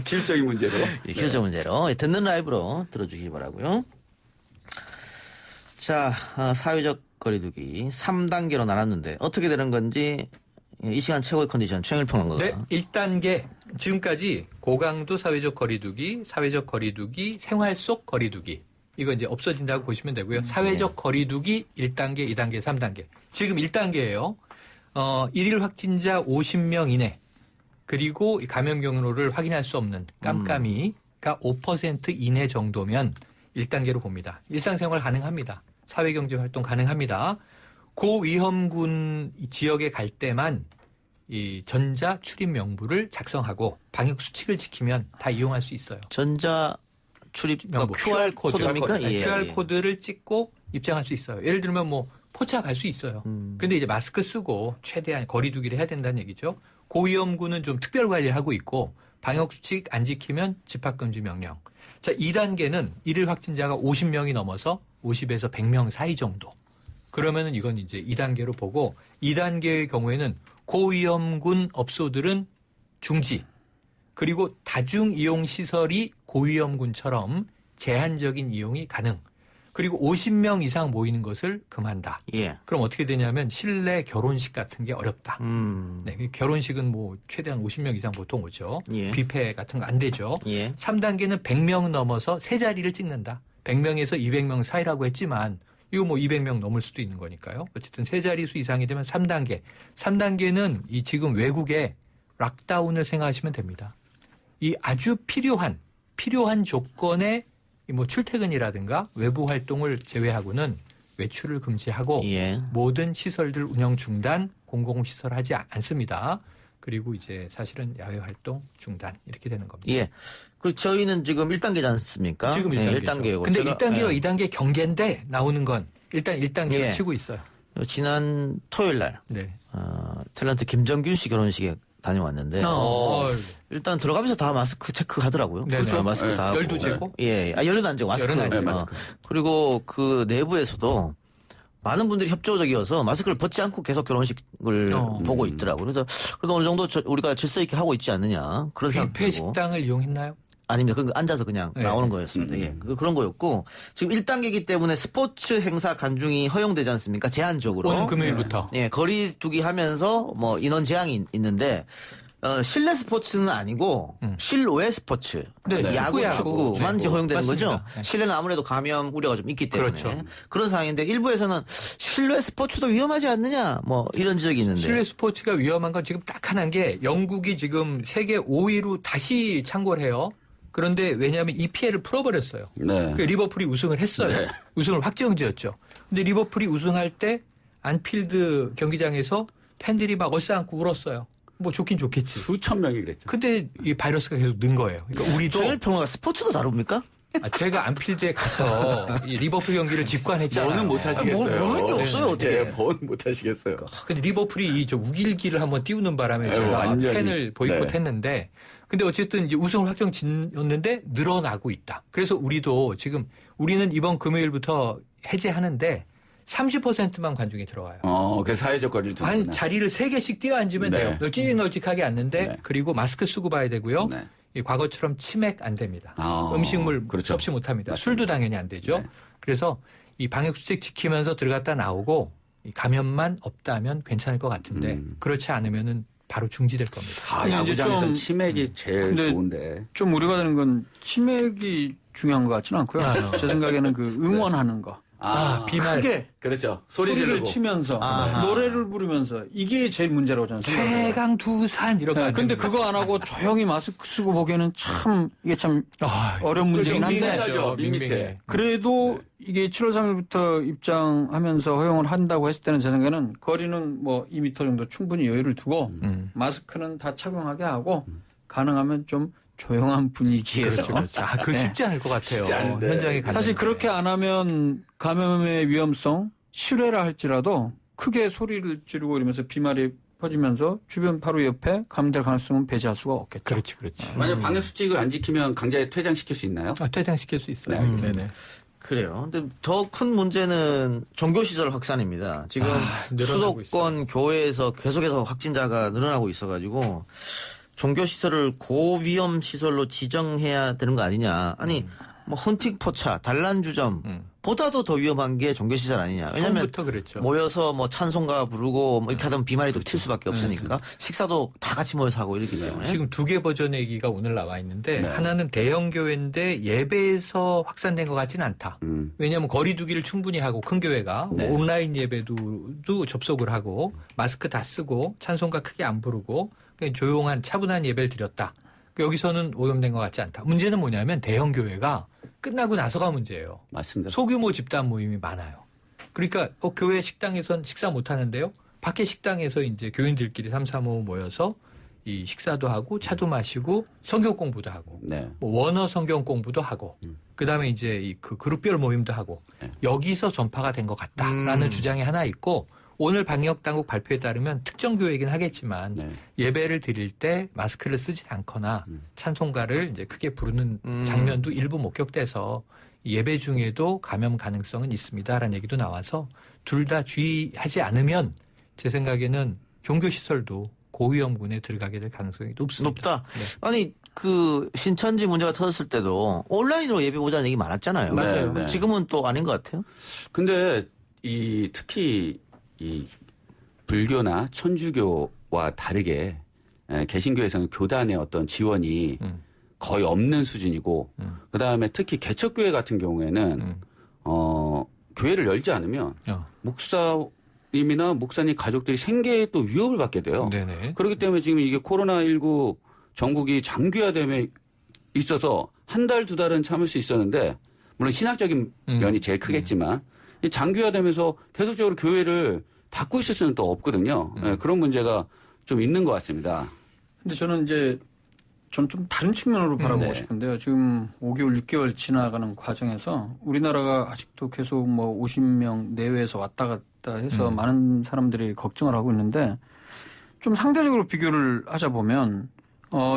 [SPEAKER 12] 기술적인 문제로.
[SPEAKER 3] 예, 기술적 문제로. 듣는 라이브로 들어주시기 바라고요. 자, 사회적 거리두기 3단계로 나눴는데 어떻게 되는 건지 이 시간 최고의 컨디션 최영일 평론가가.
[SPEAKER 11] 네, 1단계 지금까지 고강도 사회적 거리두기, 생활 속 거리두기 이거 이제 없어진다고 보시면 되고요. 사회적 거리두기 1단계, 2단계, 3단계. 지금 1단계예요. 1일 확진자 50명 이내 그리고 감염 경로를 확인할 수 없는 깜깜이가 5% 이내 정도면 1단계로 봅니다. 일상생활 가능합니다. 사회경제 활동 가능합니다. 고위험군 지역에 갈 때만 이 전자 출입 명부를 작성하고 방역 수칙을 지키면 다 이용할 수 있어요.
[SPEAKER 3] 전자 출입
[SPEAKER 11] 명부
[SPEAKER 3] QR 코드입니까?
[SPEAKER 11] 예, QR 코드를 찍고 입장할 수 있어요. 예를 들면 뭐 포차 갈 수 있어요. 근데 이제 마스크 쓰고 최대한 거리두기를 해야 된다는 얘기죠. 고위험군은 좀 특별 관리하고 있고 방역 수칙 안 지키면 집합금지 명령. 자, 2단계는 1일 확진자가 50명이 넘어서 50에서 100명 사이 정도. 그러면은 이건 이제 2단계로 보고 2단계의 경우에는 고위험군 업소들은 중지 그리고 다중이용시설이 고위험군처럼 제한적인 이용이 가능 그리고 50명 이상 모이는 것을 금한다.
[SPEAKER 3] 예.
[SPEAKER 11] 그럼 어떻게 되냐면 실내 결혼식 같은 게 어렵다. 네, 결혼식은 뭐 최대한 50명 이상 보통 오죠.
[SPEAKER 3] 예.
[SPEAKER 11] 뷔페 같은 거 안 되죠.
[SPEAKER 3] 예.
[SPEAKER 11] 3단계는 100명 넘어서 세 자리를 찍는다. 100명에서 200명 사이라고 했지만 이거 뭐 200명 넘을 수도 있는 거니까요. 어쨌든 세 자릿수 이상이 되면 3단계. 3단계는 이 지금 외국의 락다운을 생각하시면 됩니다. 이 아주 필요한 조건에 뭐 출퇴근이라든가 외부 활동을 제외하고는 외출을 금지하고
[SPEAKER 3] 예.
[SPEAKER 11] 모든 시설들 운영 중단, 공공시설 하지 않습니다. 그리고 이제 사실은 야외 활동 중단 이렇게 되는 겁니다.
[SPEAKER 3] 예. 그리고 저희는 지금 1단계지 않습니까?
[SPEAKER 11] 지금 1단계죠.
[SPEAKER 3] 네, 1단계고.
[SPEAKER 11] 근데 1단계와 2단계 경계인데 나오는 건 일단 1단계로
[SPEAKER 3] 예.
[SPEAKER 11] 치고 있어요.
[SPEAKER 3] 지난 토요일 날
[SPEAKER 11] 네.
[SPEAKER 3] 탤런트 김정균 씨 결혼식에 다녀왔는데 일단 들어가면서 다 마스크 체크하더라고요.
[SPEAKER 11] 그렇죠.
[SPEAKER 3] 마스크
[SPEAKER 11] 네.
[SPEAKER 3] 다 하고.
[SPEAKER 11] 열도 재고?
[SPEAKER 3] 예. 열은 안 재고 마스크.
[SPEAKER 11] 열은 안 재고. 마스크.
[SPEAKER 3] 그리고 그 내부에서도 많은 분들이 협조적이어서 마스크를 벗지 않고 계속 결혼식을 보고 있더라고요. 그래서 그래도 어느 정도 우리가 질서 있게 하고 있지 않느냐 그런 생각
[SPEAKER 11] 뷔페 식당을 이용했나요?
[SPEAKER 3] 아닙니다. 앉아서 그냥
[SPEAKER 11] 네.
[SPEAKER 3] 나오는 거였습니다. 예. 그런 거였고 지금 1단계이기 때문에 스포츠 행사 간중이 허용되지 않습니까? 제한적으로.
[SPEAKER 11] 오는 금요일부터.
[SPEAKER 3] 예, 거리두기 하면서 뭐 인원 제한이 있는데 실내 스포츠는 아니고 실외 스포츠,
[SPEAKER 11] 네,
[SPEAKER 3] 야구, 축구만 이제 허용되는
[SPEAKER 11] 맞습니다.
[SPEAKER 3] 거죠.
[SPEAKER 11] 네.
[SPEAKER 3] 실내는 아무래도 감염 우려가 좀 있기 때문에
[SPEAKER 11] 그렇죠.
[SPEAKER 3] 그런 상황인데 일부에서는 실내 스포츠도 위험하지 않느냐 뭐 이런 지적이 있는데
[SPEAKER 11] 실내 스포츠가 위험한 건 지금 딱 하나인 게 영국이 지금 세계 5위로 다시 창궐 해요. 그런데 왜냐하면 이 피해를 풀어버렸어요.
[SPEAKER 12] 네.
[SPEAKER 11] 그 리버풀이 우승을 했어요.
[SPEAKER 12] 네.
[SPEAKER 11] 우승을 확정지었죠. 근데 리버풀이 우승할 때 안필드 경기장에서 팬들이 막 얼싸안고 울었어요. 뭐 좋긴 좋겠지.
[SPEAKER 12] 수천 명이 그랬죠.
[SPEAKER 11] 근데 이 바이러스가 계속 는 거예요. 그러니까 우리도
[SPEAKER 3] 최일 평론가 스포츠도 다룹니까?
[SPEAKER 11] 제가 안필드에 가서 이 리버풀 경기를 직관했잖아요.
[SPEAKER 12] 뭐는 못 하시겠어요.
[SPEAKER 3] 모르는 게 없어요, 어떻게.
[SPEAKER 12] 뭐는 못 하시겠어요.
[SPEAKER 11] 근데 리버풀이 이 저 우길기를 한번 띄우는 바람에 제가
[SPEAKER 12] 완전히.
[SPEAKER 11] 팬을 보이콧했는데 근데 어쨌든 이제 우승을 확정지었는데 늘어나고 있다. 그래서 우리도 지금 우리는 이번 금요일부터 해제하는데 30%만 관중이 들어와요.
[SPEAKER 12] 그래서 사회적 거리를 두는
[SPEAKER 11] 아니, 자리를 3개씩 띄어 앉으면
[SPEAKER 12] 네.
[SPEAKER 11] 돼요. 널찍널찍하게 앉는데
[SPEAKER 12] 네.
[SPEAKER 11] 그리고 마스크 쓰고 봐야 되고요.
[SPEAKER 12] 네.
[SPEAKER 11] 이 과거처럼 치맥 안 됩니다. 음식물
[SPEAKER 12] 그렇죠.
[SPEAKER 11] 섭취 못 합니다.
[SPEAKER 12] 맞습니다.
[SPEAKER 11] 술도 당연히 안 되죠.
[SPEAKER 12] 네.
[SPEAKER 11] 그래서 이 방역 수칙 지키면서 들어갔다 나오고 이 감염만 없다면 괜찮을 것 같은데 그렇지 않으면은 바로 중지될 겁니다.
[SPEAKER 12] 야구장에서는 치맥이 제일
[SPEAKER 13] 근데
[SPEAKER 12] 좋은데.
[SPEAKER 13] 좀 우려가 되는 건 치맥이 중요한 것 같지는 않고요. 제 생각에는 그 응원하는 거.
[SPEAKER 11] 비말.
[SPEAKER 13] 크게
[SPEAKER 12] 그렇죠.
[SPEAKER 13] 소리를 치면서 노래를 부르면서 이게 제일 문제라고 저는 생각해요.
[SPEAKER 11] 최강두산 이렇게.
[SPEAKER 13] 근데 그거 안 하고 조용히 마스크 쓰고 보기에는 참 이게 참 어려운 문제긴 한데.
[SPEAKER 12] 밋밋해.
[SPEAKER 13] 그래도 이게 7월 3일부터 입장하면서 허용을 한다고 했을 때는 제 생각에는 거리는 뭐 2m 정도 충분히 여유를 두고 마스크는 다 착용하게 하고 가능하면 좀 조용한 분위기에서.
[SPEAKER 11] 그렇죠. 그 쉽지 않을 것 같아요. 현장에 가는
[SPEAKER 13] 사실 그렇게 안 하면 감염의 위험성 실외라 할지라도 크게 소리를 지르고 이러면서 비말이 퍼지면서 주변 바로 옆에 감염될 가능성은 배제할 수가 없겠죠.
[SPEAKER 11] 그렇지.
[SPEAKER 12] 만약 방역 수칙을 안 지키면 강제 퇴장시킬 수 있나요?
[SPEAKER 11] 퇴장시킬 수 있어요.
[SPEAKER 12] 네,
[SPEAKER 11] 네네.
[SPEAKER 3] 그래요. 근데 더 큰 문제는 종교시설 확산입니다. 지금 수도권 교회에서 계속해서 확진자가 늘어나고 있어가지고 종교시설을 고위험 시설로 지정해야 되는 거 아니냐. 아니 뭐 헌팅포차, 단란주점 보다도 더 위험한 게 종교시설 아니냐. 왜냐하면
[SPEAKER 11] 그랬죠.
[SPEAKER 3] 모여서 뭐 찬송가 부르고 뭐 이렇게 하다 비말이 또 튈 수밖에 없으니까 식사도 다 같이 모여서 하고 이렇기 때문에.
[SPEAKER 11] 지금 2개 버전의 얘기가 오늘 나와 있는데 하나는 대형 교회인데 예배에서 확산된 것 같지는 않다. 왜냐하면 거리 두기를 충분히 하고 큰 교회가 뭐 온라인 예배도 접속을 하고 마스크 다 쓰고 찬송가 크게 안 부르고 그냥 조용한 차분한 예배를 드렸다. 여기서는 오염된 것 같지 않다. 문제는 뭐냐면 대형 교회가 끝나고 나서가 문제예요.
[SPEAKER 12] 맞습니다.
[SPEAKER 11] 소규모 집단 모임이 많아요. 그러니까 교회 식당에선 식사 못 하는데요. 밖에 식당에서 이제 교인들끼리 3, 4, 5 모여서 이 식사도 하고 차도 마시고 성경 공부도 하고 뭐 원어 성경 공부도 하고 그다음에 이제 이 그 그룹별 모임도 하고 여기서 전파가 된 것 같다라는 주장이 하나 있고 오늘 방역당국 발표에 따르면 특정 교회이긴 하겠지만 예배를 드릴 때 마스크를 쓰지 않거나 찬송가를 이제 크게 부르는 장면도 일부 목격돼서 예배 중에도 감염 가능성은 있습니다라는 얘기도 나와서 둘 다 주의하지 않으면 제 생각에는 종교시설도 고위험군에 들어가게 될 가능성이 높습니다.
[SPEAKER 3] 아니 그 신천지 문제가 터졌을 때도 온라인으로 예배 보자는 얘기 많았잖아요.
[SPEAKER 11] 맞아요.
[SPEAKER 3] 지금은 또 아닌 것 같아요.
[SPEAKER 12] 근데 특히 이 불교나 천주교와 다르게 개신교에서는 교단의 어떤 지원이 거의 없는 수준이고 그다음에 특히 개척교회 같은 경우에는 교회를 열지 않으면 목사님이나 목사님 가족들이 생계에 또 위협을 받게 돼요. 그렇기 때문에 지금 이게 코로나19 전국이 장기화됨에 있어서 한 달, 2달은 참을 수 있었는데 물론 신학적인 면이 제일 크겠지만 이 장기화되면서 계속적으로 교회를 닫고 있을 수는 또 없거든요. 그런 문제가 좀 있는 것 같습니다.
[SPEAKER 13] 근데 저는 이제 좀 다른 측면으로 바라보고 싶은데요. 지금 5개월, 6개월 지나가는 과정에서 우리나라가 아직도 계속 뭐 50명 내외에서 왔다 갔다 해서 많은 사람들이 걱정을 하고 있는데 좀 상대적으로 비교를 하자 보면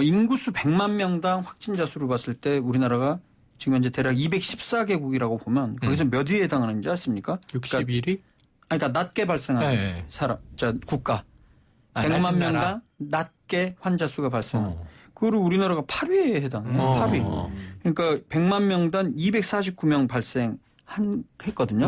[SPEAKER 13] 인구수 100만 명당 확진자 수를 봤을 때 우리나라가 지금 현재 대략 214개국이라고 보면 거기서 몇 위에 해당하는지 아십니까?
[SPEAKER 11] 61위?
[SPEAKER 13] 그러니까 낮게 발생하는 국가. 100만 명당 낮게 환자 수가 발생하는. 그거를 우리나라가 8위에 해당해요. 8위. 그러니까 100만 명당 249명 발생했거든요.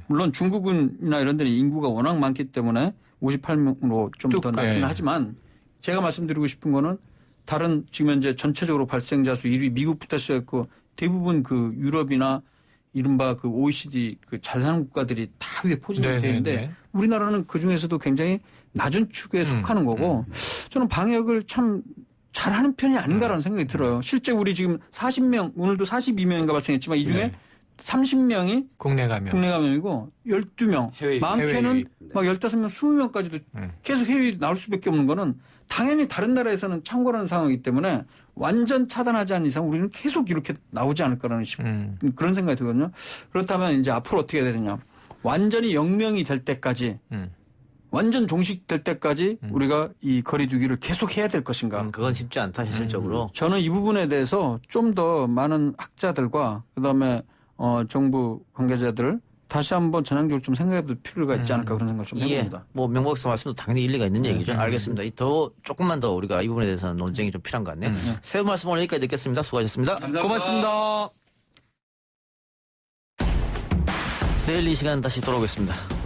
[SPEAKER 13] 물론 중국이나 이런 데는 인구가 워낙 많기 때문에 58명으로 좀 더 낮긴 하지만 제가 말씀드리고 싶은 거는 다른 지금 현재 전체적으로 발생자 수 1위 미국부터 시작했고 대부분 그 유럽이나 이른바 그 OECD 그 잘사는 국가들이 다 위에 포진되어 있는데 우리나라는 그 중에서도 굉장히 낮은 축에 속하는 거고 저는 방역을 참 잘하는 편이 아닌가라는 생각이 들어요. 실제 우리 지금 40명 오늘도 42명인가 발생했지만 이 중에 30명이 국내 감염이고 12명 많게는 막 15명 20명까지도 계속 해외 나올 수밖에 없는 거는 당연히 다른 나라에서는 창궐하는 상황이기 때문에 완전 차단하지 않는 이상 우리는 계속 이렇게 나오지 않을까라는 그런 생각이 들거든요. 그렇다면 이제 앞으로 어떻게 해야 되느냐. 완전히 0명이 될 때까지 완전 종식될 때까지 우리가 이 거리 두기를 계속 해야 될 것인가.
[SPEAKER 3] 그건 쉽지 않다 현실적으로.
[SPEAKER 13] 저는 이 부분에 대해서 좀 더 많은 학자들과 그다음에 정부 관계자들 다시 한번 전향적으로 좀 생각해볼 필요가 있지 않을까 그런 생각을 좀 해봅니다.
[SPEAKER 3] 뭐 명 박사 말씀도 당연히 일리가 있는 얘기죠. 알겠습니다. 조금만 더 우리가 이 부분에 대해서는 논쟁이 좀 필요한 것 같네요. 새 말씀 오늘 여기까지 듣겠습니다. 수고하셨습니다.
[SPEAKER 11] 감사합니다. 고맙습니다.
[SPEAKER 3] 내일 이 시간 다시 돌아오겠습니다.